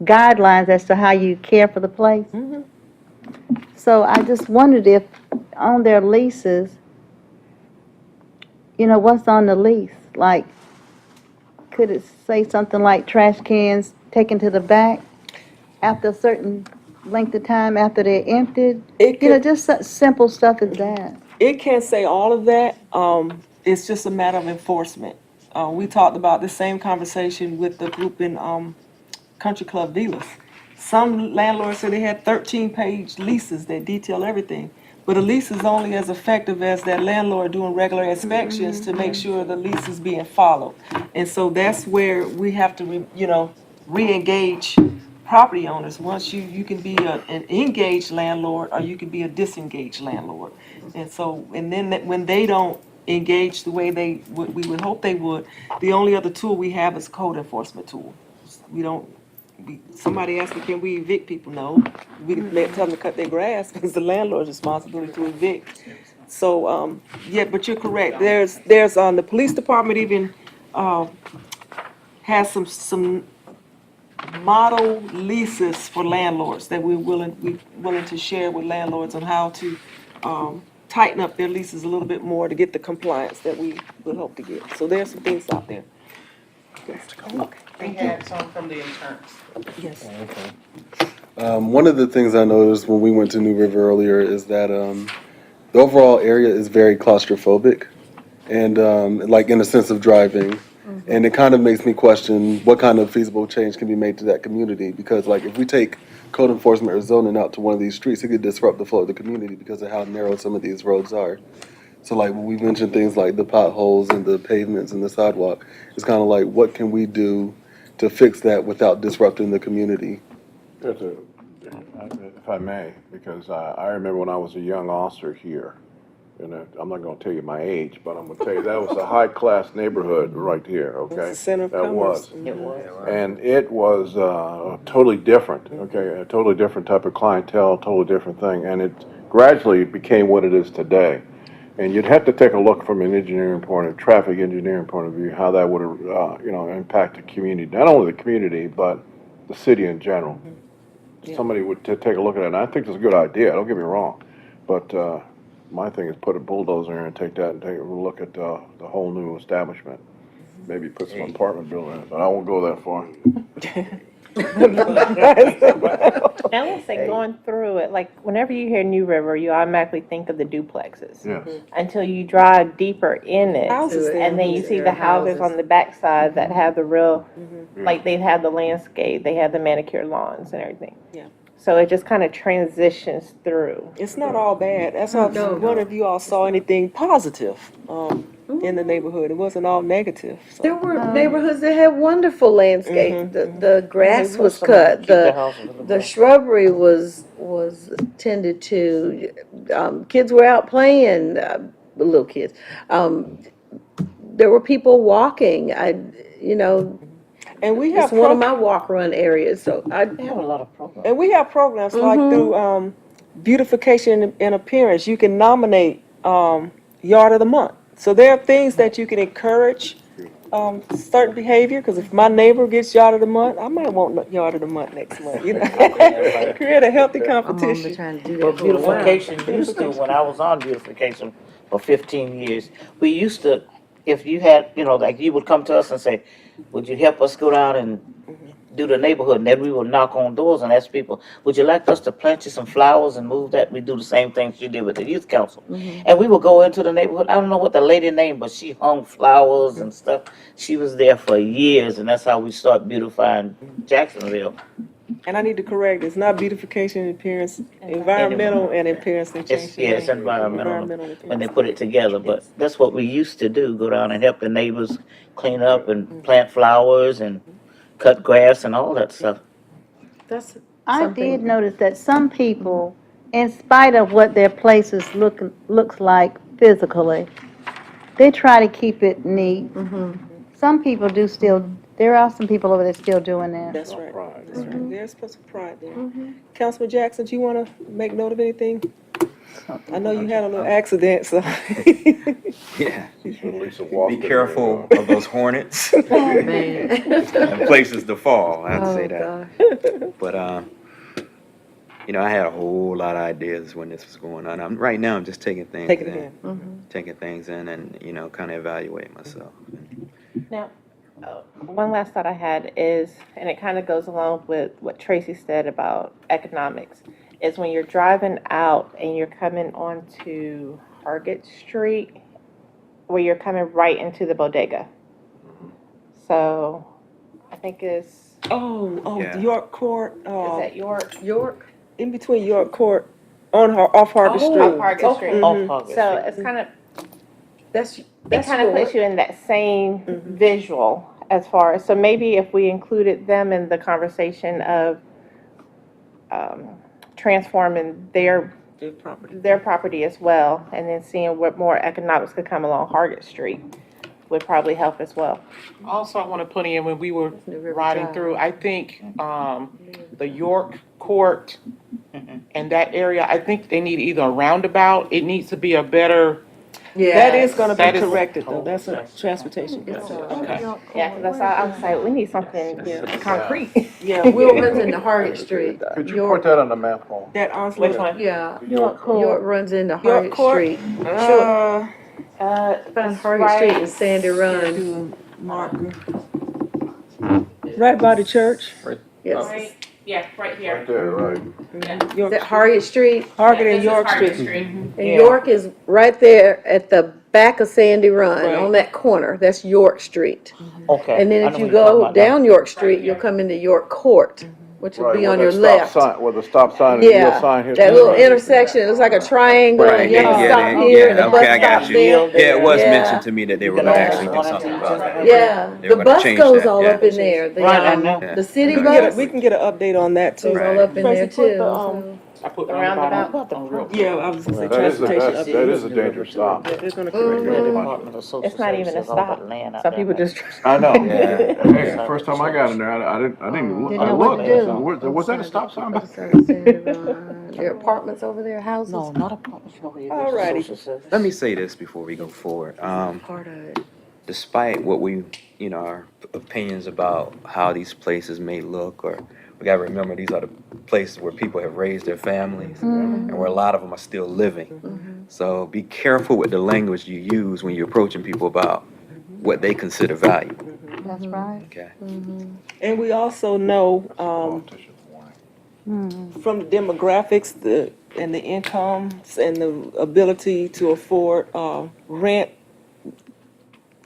guidelines as to how you care for the place. So I just wondered if on their leases, what's on the lease? Like, could it say something like trash cans taken to the back after a certain length of time after they're emptied? It could, Just simple stuff as that. it can't say all of that. It's just a matter of enforcement. We talked about the same conversation with the group in Country Club Dealers. Some landlords said they had 13-page leases that detail everything. But a lease is only as effective as that landlord doing regular inspections to make sure the lease is being followed. And so that's where we have to, re-engage property owners. Once you can be an engaged landlord, or you can be a disengaged landlord. And so, and then when they don't engage the way we would hope they would, the only other tool we have is a code enforcement tool. Somebody asked me, can we evict people? No. We can tell them to cut their grass, because the landlord's responsibility to evict. So, but you're correct. There's the police department even has some model leases for landlords that we're willing to share with landlords on how to tighten up their leases a little bit more to get the compliance that we would hope to get. So there's some things out there. Yes. We had some from the interns. Yes. One of the things I noticed when we went to New River earlier is that the overall area is very claustrophobic, and like in the sense of driving. And it kind of makes me question what kind of feasible change can be made to that community. Because like if we take code enforcement or zoning out to one of these streets, it could disrupt the flow of the community because of how narrow some of these roads are. So like when we mentioned things like the potholes and the pavements and the sidewalk, it's kind of like what can we do to fix that without disrupting the community? If I may, because I remember when I was a young officer here, and I'm not gonna tell you my age, but I'm gonna tell you, that was a high-class neighborhood right here, okay? It's the center of That commerce. was. It was. And it was totally different, okay? A totally different type of clientele, totally different thing, and it gradually became what it is today. And you'd have to take a look from an engineering point of, traffic engineering point of view, how that would, impact the community, not only the community, but the city in general. Somebody would take a look at it, and I think it's a good idea, don't get me wrong. But my thing is put a bulldozer in and take that and take a look at the whole new establishment. Maybe put some apartment buildings, but I won't go that far. I would say going through it, like whenever you hear New River, you automatically think of the duplexes. Yes. Until you drive deeper in it. Houses there. And then you see the houses on the backside that have the real, like they have the landscape, they have the manicured lawns and everything. Yeah. So it just kind of transitions through. It's not all bad. That's why I wonder if you all saw anything positive in the neighborhood. It wasn't all negative. So. There were neighborhoods that had wonderful landscape. The grass was cut, the shrubbery was tended to. Kids were out playing, little kids. There were people walking. And we have It's one of my walk-run areas, so I They have a lot of programs. And we have programs like through beautification and appearance. You can nominate Yard of the Month. So there are things that you can encourage certain behavior. Because if my neighbor gets Yard of the Month, I might want Yard of the Month next month. Create a healthy competition. trying to do Well, that for a while. beautification used to, when I was on beautification for 15 years, we used to, if you had, like you would come to us and say, would you help us go down and do the neighborhood? And then we would knock on doors and ask people, would you like us to plant you some flowers and move that? We do the same thing she did with the youth council. And we would go into the neighborhood. I don't know what the lady named, but she hung flowers and stuff. She was there for years, and that's how we start beautifying Jacksonville. And I need to correct, it's not beautification and appearance, environmental and appearance and change. It's environmental and when they put it together, but that's what we used to do, go down and help the neighbors clean up and plant flowers and cut grass and all that stuff. That's I something- did notice that some people, in spite of what their places looks like physically, they try to keep it neat. Some people do still, there are some people over there still doing that. That's right. That's right. There's some pride there. Councilman Jackson, do you want to make note of anything? I know you had a little accident, so. Yeah. Lisa Be Walker, careful of those hornets and places to fall. I have to say that. But I had a whole lot of ideas when this was going on. Right now, I'm just taking things Take it in, in. taking things in, and kind of evaluating myself. Now, one last thought I had is, and it kind of goes along with what Tracy said about economics, is when you're driving out and you're coming onto Hargett Street, where you're coming right into the bodega. So, I think it's, Yeah. York Court, is that York? York. in between York Court, off Hargett Off Street. Hargett Street. Off Hargett So Street. it's kind of, That's it kind of puts you in that same visual as far as, so maybe if we included them in the conversation of transforming their property as well, and then seeing what more economics could come along Hargett Street would probably help as well. Also, I want to put in, when we were New River riding Drive. through, I think the York Court and that area, I think they need either a roundabout, it needs to be a better, That is gonna be That is- corrected, though, that's a transportation. okay. Yeah, because I was like, we need something concrete. Yeah, Will runs into Hargett Street. Could you York- put that on the map, Paul? That honestly. Which one? Yeah, York Court. York runs into York Hargett Court? Street. Find Hargett Street and Sandy Run. Right by the church. Yes. Right. Yeah, right here. There, right. Is that Harriet Street? Hargett and This is York Harvey Street. And Yeah. York is right there at the back of Sandy Run, Right. on that corner. That's York Street. Okay. And then I if know you what you're talking go about now. down York Street, here. you'll come into York Court, which will Right, be where on that your stop left. sign- Where the stop sign and the yield Yeah, sign here. that little intersection, it looks like a triangle, Right, and you have to yeah, stop yeah, here, and the yeah, bus okay, I got stops you. there. Yeah, it was Yeah. mentioned to me that they You were can gonna almost actually do run something into about each that. other. Yeah, They the were gonna bus change goes that, all yeah. up in there, the, Right, I know. Yeah. the city We can bus We can get an update on that too. goes all Right. up in there Tracy, put too. the, so- I put The roundabout roundabout. on real quick. Yeah, I was gonna say That is a, transportation that update. is a dangerous stop. They're gonna The correct that. Department of Social It's not even a Services, all that stop. land out Some there. people just. I know. Yeah. Hey, first time I got in there, I didn't, Didn't I know what looked, to I do. said, was that a stop sign back there? There are apartments over there, houses. No, not apartments. No, it's Alrighty. social service. Let me say this before we go forward. Part of it. Despite what we, our opinions about how these places may look, or we gotta remember these are the places where people have raised their families, and where a lot of them are still living. So be careful with the language you use when you're approaching people about what they consider valuable. That's right. Okay. And we also know, from the demographics, and the incomes and the ability to afford, rent,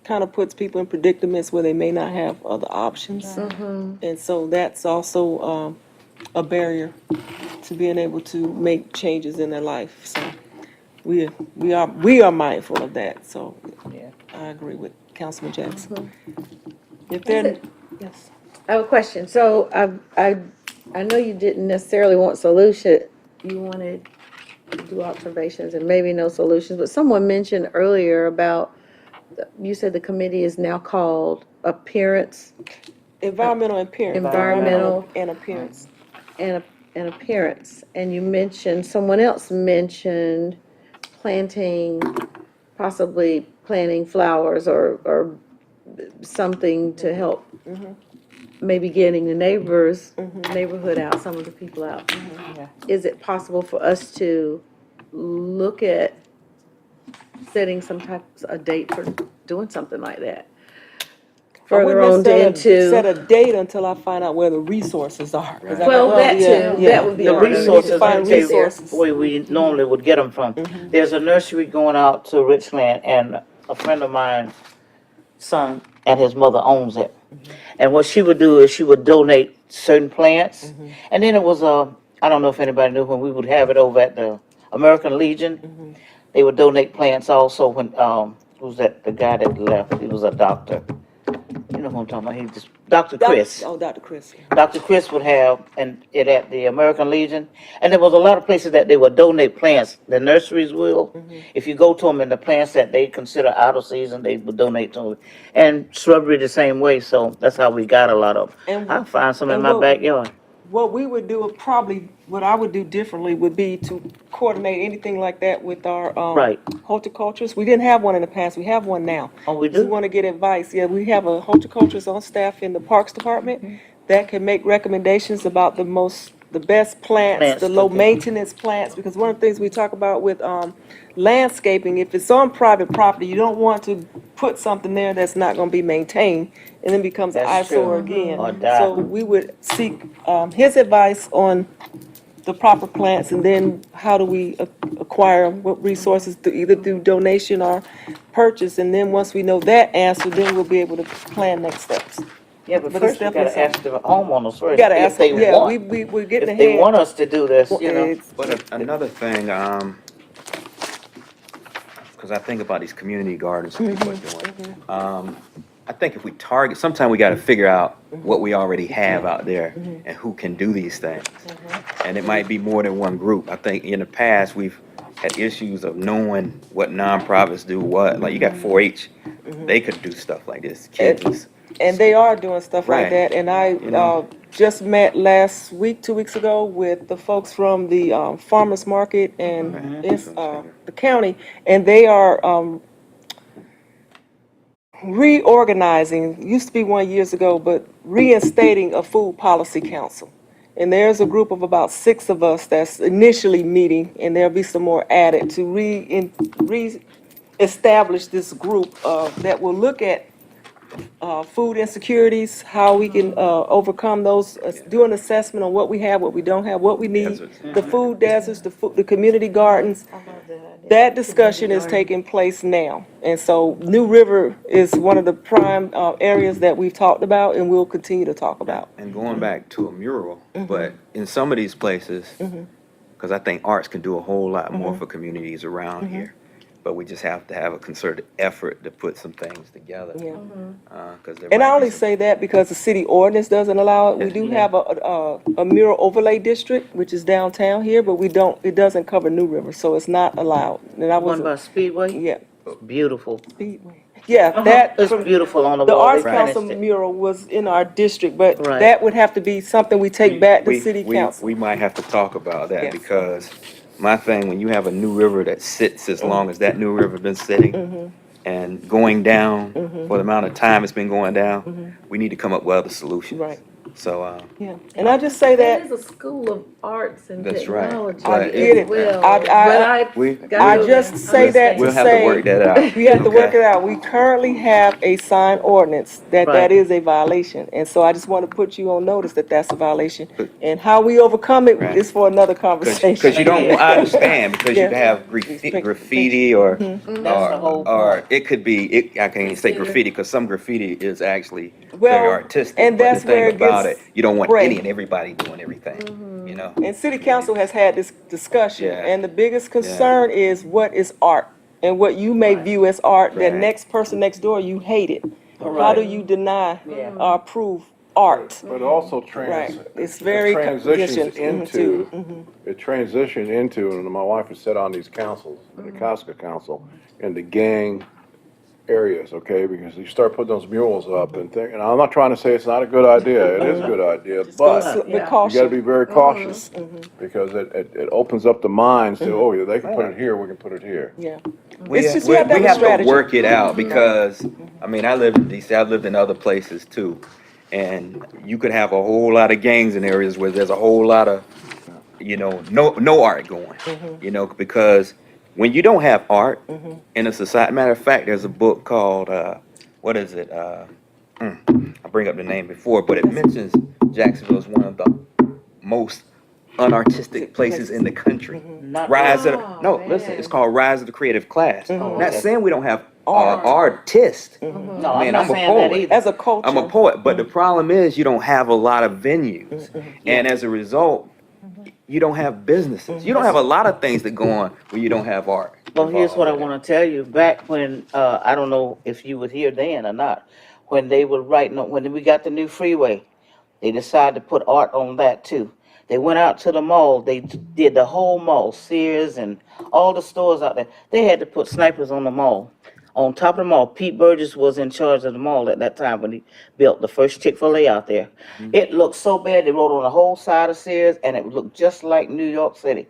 kind of puts people in predicaments where they may not have other options. And so that's also, a barrier to being able to make changes in their life. So we are mindful of that, so Yeah. I agree with Councilman Jackson. If there, yes. I have a question. So I know you didn't necessarily want solution. You wanted to do observations and maybe no solutions, but someone mentioned earlier about, you said the committee is now called appearance Environmental appearance. Environmental. And appearance. and appearance. And you mentioned, someone else mentioned possibly planting flowers or something to help maybe getting the neighborhood out, some of the people out. Is it possible for us to look at setting a date for doing something like that? I Further wouldn't on necessarily set into, a date until I find out where the resources are. 'Cause I well, don't- that too, yeah, that would be The part of it. resources, find okay, resources. where we normally would get them from. There's a nursery going out to Richland, and a friend of mine's son and his mother owns it. And what she would do is she would donate certain plants, and then it was I don't know if anybody knew, when we would have it over at the American Legion, they would donate plants also when, who's that, the guy that left, he was a doctor. You know who I'm talking about, he just, Dr. Chris. Oh, Dr. Chris. Dr. Chris would have it at the American Legion, and there was a lot of places that they would donate plants. The nurseries will, if you go to them, and the plants that they consider out of season, they would donate to them. And shrubbery the same way, so that's how we got a lot of them. And I'll find some in and my what- backyard. What we would do, what I would do differently would be to coordinate anything like that with our, Right. horticulturists. We didn't have one in the past, we have one now. Oh, we We do? want to get advice, yeah, we have a horticulturist on staff in the Parks Department that can make recommendations about the best plants, Plants the to low do. maintenance plants, because one of the things we talk about with, landscaping, if it's on private property, you don't want to put something there that's not gonna be maintained, and then becomes an That's eyesore true. again. Or die. So we would seek, his advice on the proper plants, and then how do we acquire what resources, either through donation or purchase, and then once we know that answer, then we'll be able to plan next steps. Yeah, but But first it's you gotta definitely ask the homeowners We first, gotta if ask, they yeah, want. we're getting If they ahead. want us to do this, you know. It's- But another thing, because I think about these community gardens that people are doing. I think if we target, sometimes we got to figure out what we already have out there and who can do these things. And it might be more than one group. I think in the past, we've had issues of knowing what nonprofits do what. Like you got 4-H, they could do stuff like this. Kids. And they are doing stuff like Right. that, and I, You know. just met last week, 2 weeks ago, with the folks from the, farmer's market and, the county, and they are, reorganizing, used to be one years ago, but reinstating a food policy council. And there's a group of about 6 of us that's initially meeting, and there'll be some more added to re-establish this group, that will look at food insecurities, how we can overcome those, do an assessment on what we have, what we don't have, what we need, Deserts. the food deserts, the community gardens. That discussion is taking place now. And so New River is one of the prime areas that we've talked about and we'll continue to talk about. And going back to a mural, but in some of these places, because I think arts can do a whole lot more for communities around here. But we just have to have a concerted effort to put some things together. Yeah. 'Cause there And might I be only some- say that because the city ordinance doesn't allow it. We do have a mural overlay district, which is downtown here, but it doesn't cover New River, so it's not allowed. And I One wasn't, by Speedway, yeah, beautiful. yeah, that, It's from- beautiful on the the wall. Arts They Council finished it. mural was in our district, but Right. that would have to be something we take back to city council. We might have to talk about that Yes. because my thing, when you have a new river that sits as long as that new river been sitting and going down for the amount of time it's been going down, we need to come up with other solutions. Right. So, Yeah, and I just say There that, is a school of arts and That's right. technology I as get it. well. we, But I just say that we'll to have to say, work that out. we have to work okay? it out. We currently have a signed ordinance that Right. is a violation. And so I just want to put you on notice that that's a violation. And how we overcome it Right. is for another conversation. Because you don't, I understand, because you Yeah. can have graffiti or, That's the whole or point. it could be, I can't even say graffiti, because some graffiti is actually very Well, artistic. and But that's the thing where it about gets it, you don't want gray. any and everybody doing everything, you know? And city council has had this discussion, Yeah. and the biggest concern is what is art? And what you may view as art, that Right. next person next door, you hate it. How Right. do you deny Yeah. or approve art? But also Right, it's very transitions conditioned into, it transitioned into, and my wife has sat on these councils, the Casca Council, in the gang areas, okay? Because you start putting those murals up and and I'm not trying to say it's not a good idea, it is a good idea, but With you gotta caution. be very cautious, because it opens up the minds to, oh, yeah, they can put it here, we can put it here. Yeah. We, It's just, we, you have to we have a have to strategy. work it out because, I mean, I live in DC, I've lived in other places too. And you could have a whole lot of gangs in areas where there's a whole lot of, no art going, because when you don't have art in a society, matter of fact, there's a book called, what is it? I bring up the name before, but it mentions Jacksonville as one of the most unartistic places in the country. Not Rise of Oh, no, man. listen, it's called Rise of the Creative Class. Not okay. saying we don't have artists. No, Man, I'm not I'm a saying that poet. either. As a culture. I'm a poet, but the problem is you don't have a lot of venues, and as a result, you don't have businesses. You don't have a lot of things that go on when you don't have art. Well, here's what I involved with want to tell you. Back when, I don't know if you were here then or not, when they were writing, when we got the new freeway, they decided to put art on that too. They went out to the mall, they did the whole mall, Sears and all the stores out there. They had to put snipers on the mall. On top of the mall, Pete Burgess was in charge of the mall at that time when he built the first Chick-fil-A out there. It looked so bad, they wrote on the whole side of Sears, and it looked just like New York City.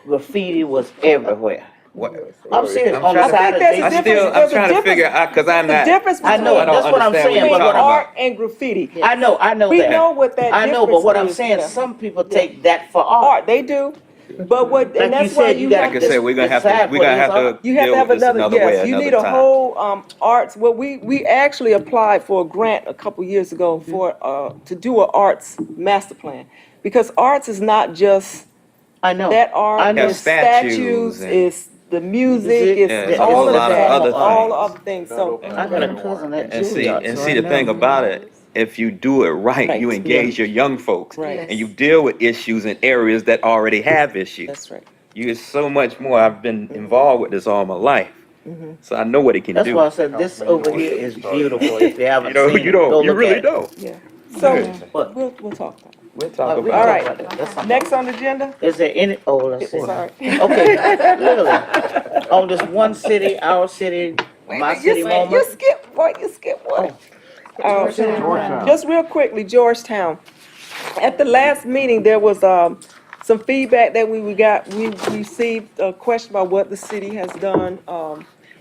Graffiti was everywhere. What? I'm serious, I'm on the trying to- side of there's a I Jason. difference. still, I'm There's a trying to difference. figure out, because I'm The not. difference I know, between, I don't that's what I'm understand what saying, you're but what talking I'm, art and graffiti. I know We that. know what that I know, but what I'm difference saying, is. some people take that for art. Art, they do, but what, Like and that's you why said, you you gotta have Like I to. said, we're gonna have to, decide we're what gonna is have art. to You have to deal have with this another, another way, yes, you need another a time. whole, arts, well, we actually applied for a grant a couple years ago for, to do an arts master plan. Because arts is not just I know. that I art, know. it's Statues statues, and- it's the music, Yeah, it's it's all a of lot of that, other all the things. other things, so. I got a cousin at And see, Juilliard, and so see, I the know. thing about it, if you do it right, you Right. engage your young folks, Right. and you deal with issues in areas that already have issues. That's right. You get so much more. I've been involved with this all my life, so I know what it can That's do. why I said this over here is beautiful. If you haven't seen you it, go don't, you look really at it. don't. Yeah, so, But we'll talk about it. We'll talk we about All can right. talk about that. That's something. Next on the agenda? Is there any? Oh, let's see. Sorry. Okay, literally, on this one city, our city, my city You moment. skipped, boy, you skipped one. Just real quickly, Georgetown. At the last meeting, there was, some feedback that we received a question about what the city has done,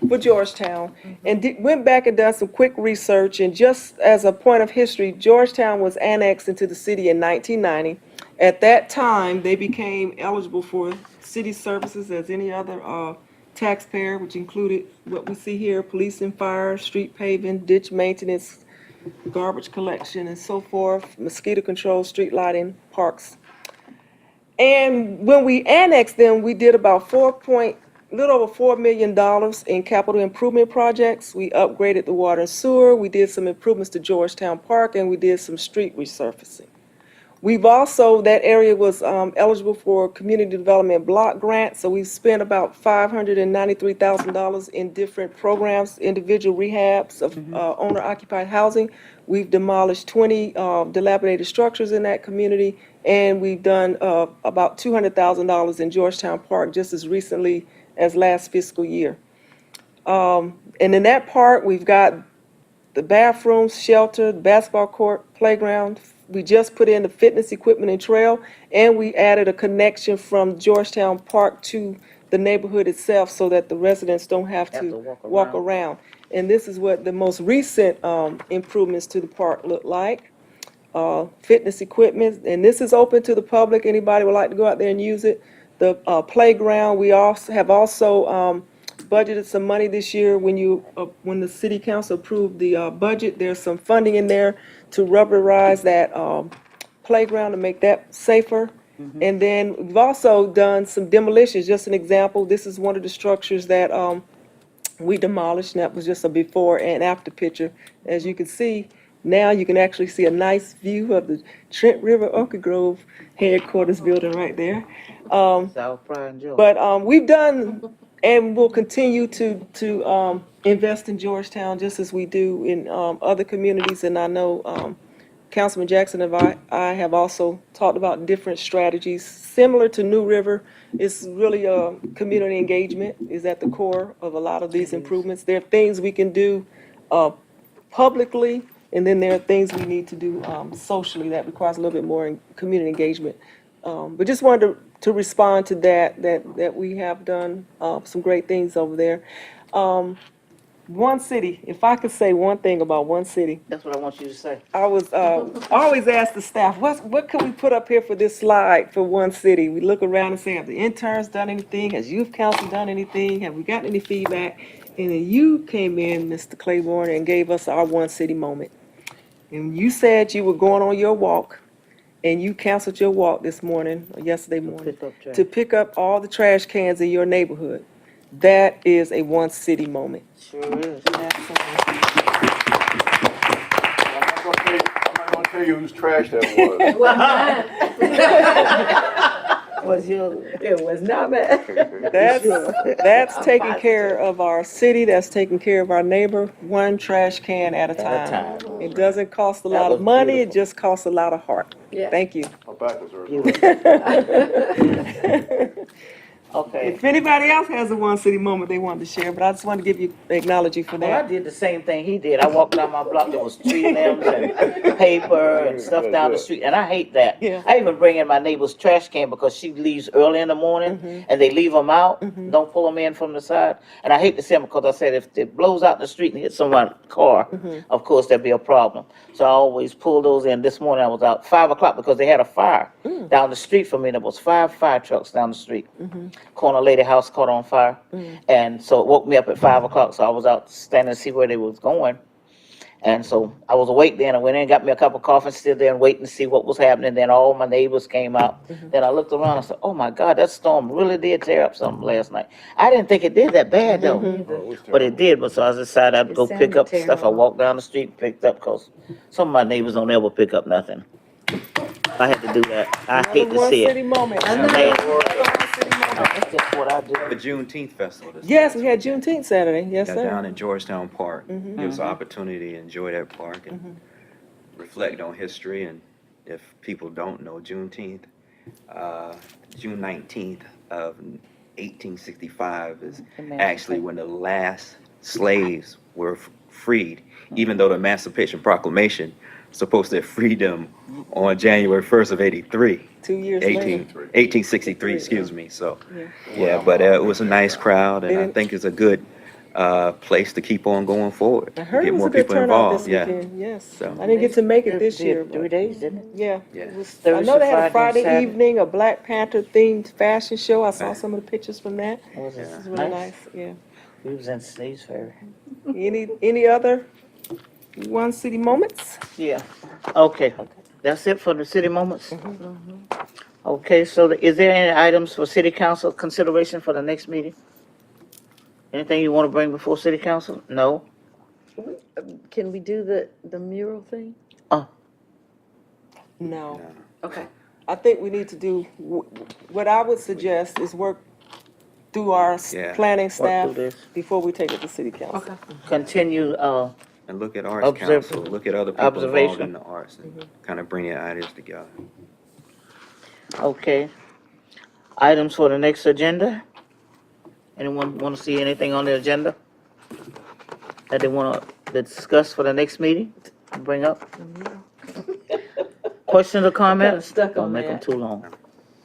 for Georgetown. And went back and done some quick research, and just as a point of history, Georgetown was annexed into the city in 1990. At that time, they became eligible for city services as any other, taxpayer, which included what we see here: police and fire, street paving, ditch maintenance, garbage collection and so forth, mosquito control, street lighting, parks. And when we annexed them, we did about little over $4 million in capital improvement projects. We upgraded the water and sewer, we did some improvements to Georgetown Park, and we did some street resurfacing. We've also, that area was eligible for community development block grant, so we spent about $593,000 in different programs, individual rehabs of owner-occupied housing. We've demolished 20 dilapidated structures in that community, and we've done about $200,000 in Georgetown Park just as recently as last fiscal year. And in that park, we've got the bathrooms, shelter, basketball court, playground. We just put in the fitness equipment and trail, and we added a connection from Georgetown Park to the neighborhood itself so that the residents don't have to walk around. And this is what the most recent improvements to the park look like. Fitness equipment, and this is open to the public. Anybody would like to go out there and use it. The playground, we also have budgeted some money this year. When the city council approved the budget, there's some funding in there to rubberize that playground to make that safer. And then we've also done some demolitions. Just an example, this is one of the structures that we demolished, and that was just a before and after picture. As you can see, now you can actually see a nice view of the Trent River Oak Grove headquarters building right there. But we've done and will continue to invest in Georgetown just as we do in other communities. And I know Councilman Jackson and I have also talked about different strategies. Similar to New River, it's really community engagement is at the core of a lot of these improvements. There are things we can do publicly, and then there are things we need to do socially that requires a little bit more community engagement. But just wanted to respond to that we have done some great things over there. One city, if I could say one thing about one city. That's what I want you to say. I was always ask the staff, what can we put up here for this slide for one city? We look around and say, have the interns done anything? Has youth council done anything? Have we gotten any feedback? And then you came in, Mr. Claiborne, and gave us our one city moment. And you said you were going on your walk, and you canceled your walk this morning, or yesterday morning, to pick up all the trash cans in your neighborhood. That is a one city moment. Sure is. I'm not gonna tell you whose trash that was. It was not bad. That's taking care of our city, that's taking care of our neighbor, one trash can at a time. It doesn't cost a lot of money, it just costs a lot of heart. Yeah. Thank you. My back was hurting. Okay. If anybody else has a one city moment they wanted to share, but I just wanted to give you, acknowledge you for Well, I that. did the same thing he did. I walked down my block, there was tree limbs and paper and stuff down the street, and I hate that. Yeah. I even bring in my neighbor's trash can because she leaves early in the morning, and they leave them out, don't pull them in from the side. And I hate to see them because I said if it blows out in the street and hits someone's car, of course there'd be a problem. So I always pull those in. This morning I was out 5 o'clock because they had a fire down the street from me. There was 5 fire trucks down the street. Corner lady house caught on fire, and so it woke me up at 5 o'clock. So I was out standing to see where they was going, and so I was awake then. I went in, got me a cup of coffee, stood there and waiting to see what was happening. Then all my neighbors came out. Then I looked around and said, "Oh my God, that storm really did tear up something last night." I didn't think it did that bad though, but it did. But so I decided I'd go pick up stuff. I walked down the street and picked up because some of my neighbors don't ever pick up nothing. I had to do that. I hate to One see city it. moment. That's just what I do. The Juneteenth festival. Yes, we had Juneteenth Saturday, yes, sir. Down in Georgetown Park. Gives us an opportunity to enjoy that park and reflect on history. And if people don't know Juneteenth, June 19th of 1865 is actually when the last slaves were freed, even though the Emancipation Proclamation supposed to have freed them on January 1st of 83. 2 years later. 1863, excuse me. So, yeah, but it was a nice crowd, and I think it's a good place to keep on going forward. I heard get it was more a good people turnout this involved. weekend, yes. So- I didn't get to make it this year. Did 3 days, didn't it? Yeah. Yeah. It was- I Thursday, know they had a Friday, and Friday Saturday. evening, a Black Panther themed fashion show. I saw Right. some of the pictures from that. Was it It was really nice, yeah. We was in Sleeves Ferry. Any other one city moments. Yeah. Okay. That's it for the city moments? Okay, so is there any items for city council consideration for the next meeting? Anything you want to bring before city council? No? Can we do the mural thing? No. Okay. I think we need to do, what I would suggest is work through our Yeah. planning Work staff through this. before we take it to city council. Continue, And look at arts Observe- council, look at other people involved observation. in the arts and kind of bring your ideas together. okay. Items for the next agenda? Anyone want to see anything on the agenda that they want to discuss for the next meeting? Bring up? Questions or comments? stuck Don't on make them that. too long.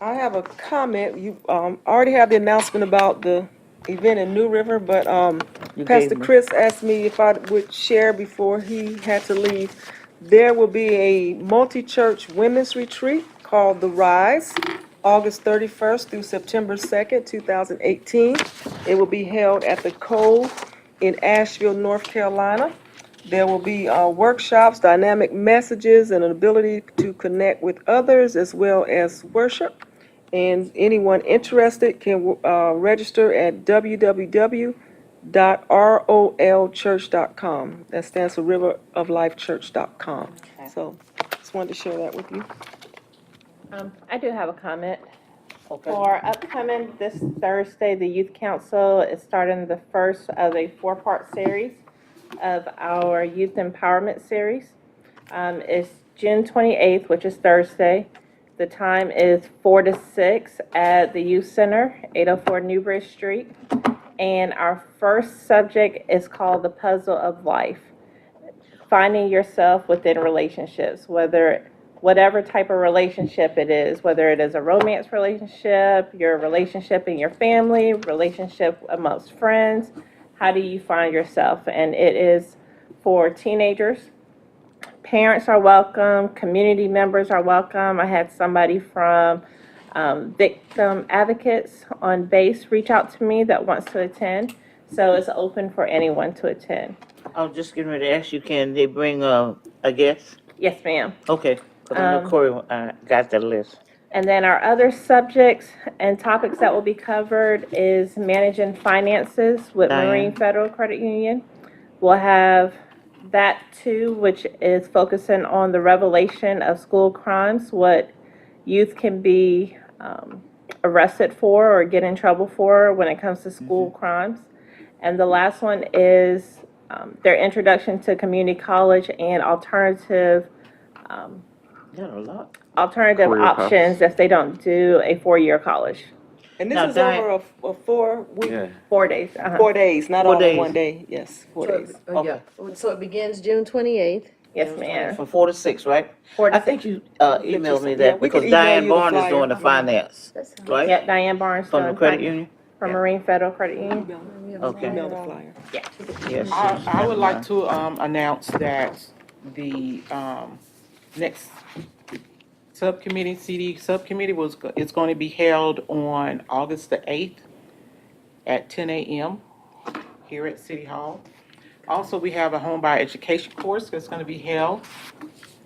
I have a comment. You already have the announcement about the event in New River, but You Pastor gave me- Chris asked me if I would share before he had to leave. There will be a multi-church women's retreat called The Rise, August 31st through September 2nd, 2018. It will be held at the Cove in Asheville, North Carolina. There will be workshops, dynamic messages, and an ability to connect with others as well as worship. And anyone interested can register at www.rolchurch.com. That stands for riveroflifechurch.com. So just wanted to share that with you. I do have a comment. Okay. For upcoming this Thursday, the Youth Council is starting the first of a four-part series of our Youth Empowerment Series. It's June 28th, which is Thursday. The time is 4 to 6 at the Youth Center, 804 Newbridge Street. And our first subject is called The Puzzle of Life. Finding yourself within relationships, whatever type of relationship it is, whether it is a romance relationship, your relationship in your family, relationship amongst friends, how do you find yourself? And it is for teenagers. Parents are welcome, community members are welcome. I had somebody from Victim Advocates on base reach out to me that wants to attend. So it's open for anyone to attend. I was just getting ready to ask you, can they bring a guest? Yes, ma'am. Okay, because I know Corey got that list. And then our other subjects and topics that will be covered is managing finances with Diane. Marine Federal Credit Union. We'll have that too, which is focusing on the revelation of school crimes, what youth can be arrested for or get in trouble for when it comes to school crimes. And the last one is their introduction to community college and alternative Got a lot. Career paths. options if they don't do a four-year college. And this Now, is Diane- over a 4-week, Yeah. 4 days. 4 days, not 4 all days. in one day. Yes, 4 days. Yeah. So it begins June 28th. Yes, ma'am. From 4 to 6, right? 4 to I think you emailed me Yeah, that we can because email Diane you the Barnes is flyer. doing the finance, right? Yep, Diane Barnes. From the doing credit finance. union? From Yeah. Marine Federal Credit Union. Okay. Email the flyer. Yes. I would like to announce that the next CD subcommittee is going to be held on August the 8th at 10 a.m. here at City Hall. Also, we have a home buyer education course that's going to be held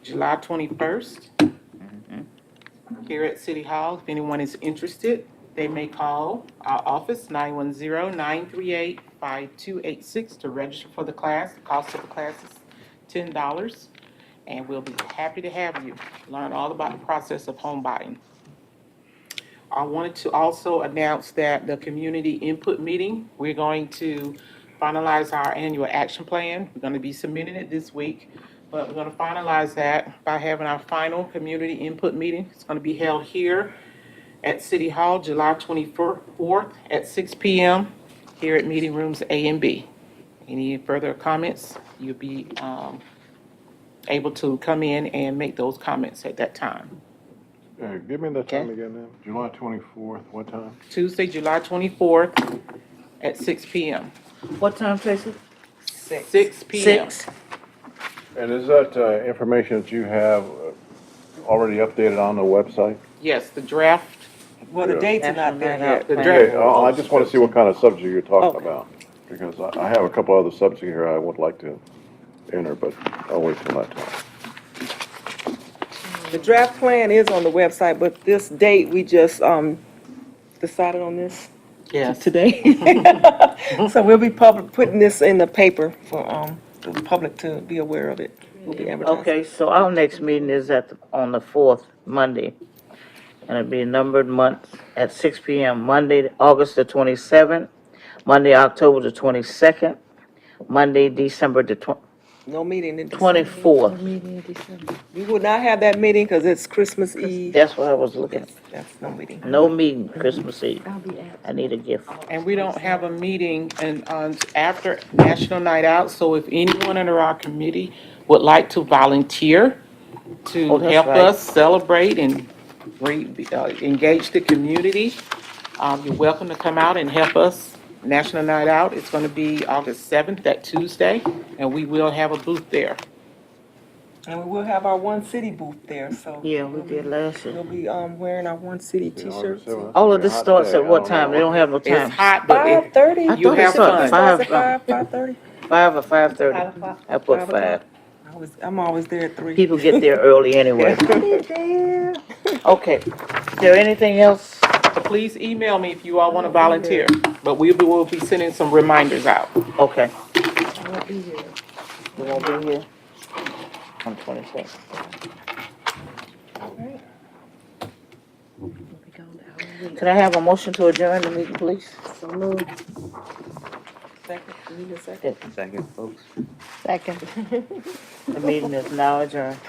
July 21st here at City Hall. If anyone is interested, they may call our office, 910-938-5286 to register for the class. The cost of the class is $10, and we'll be happy to have you learn all about the process of home buying. I wanted to also announce that the community input meeting, we're going to finalize our annual action plan. We're going to be submitting it this week, but we're going to finalize that by having our final community input meeting. It's going to be held here at City Hall, July 24th at 6 p.m. here at meeting rooms A and B. Any further comments, you'll be able to come in and make those comments at that time. Give me the time again then. July 24th, what time? Tuesday, July 24th at 6 p.m. What time, Tracy? 6 p.m. 6? And is that information that you have already updated on the website? Yes, the draft. Well, the dates are not there yet. The Okay, draft. I just want to see what kind of subject you're talking Okay. about, because I have a couple other subjects here I would like to enter, but I'll wait till that time. The draft plan is on the website, but this date, we just, decided on this Yes. today. So we'll be putting this in the paper for, the public to be aware of it. We'll be advertising. Okay, so our next meeting is on the 4th, Monday. And it'll be numbered months at 6 p.m. Monday, August the 27th, Monday, October the 22nd, Monday, December the No meeting in December. 24th. We will not have that meeting because it's Christmas Eve. That's what I was looking at. That's no meeting. No meeting Christmas Eve. I need a gift. And we don't have a meeting after National Night Out, so if anyone under our committee would like to volunteer to Oh, that's help right. us celebrate and engage the community, you're welcome to come out and help us. National Night Out, it's going to be August 7th, that Tuesday, and we will have a booth there. And we will have our One City booth there, so. Yeah, we did last year. We'll be, wearing our One City t-shirts. All of this starts at what time? They don't have no time. It's hot, but 5:30? I you thought it have started fun. at 5:30? 5 or 5:30. 5 o'clock. I put 5 5. I'm always there at 3. People get there early anyway. Okay, is there anything else? Please email me if you all want to volunteer, but we will be sending some reminders out. Okay. I won't be here. You won't be here? On 26th. Can I have a motion to adjourn the meeting, please? So moved. Second, you need a second? Second, folks. Second. The meeting is now adjourned.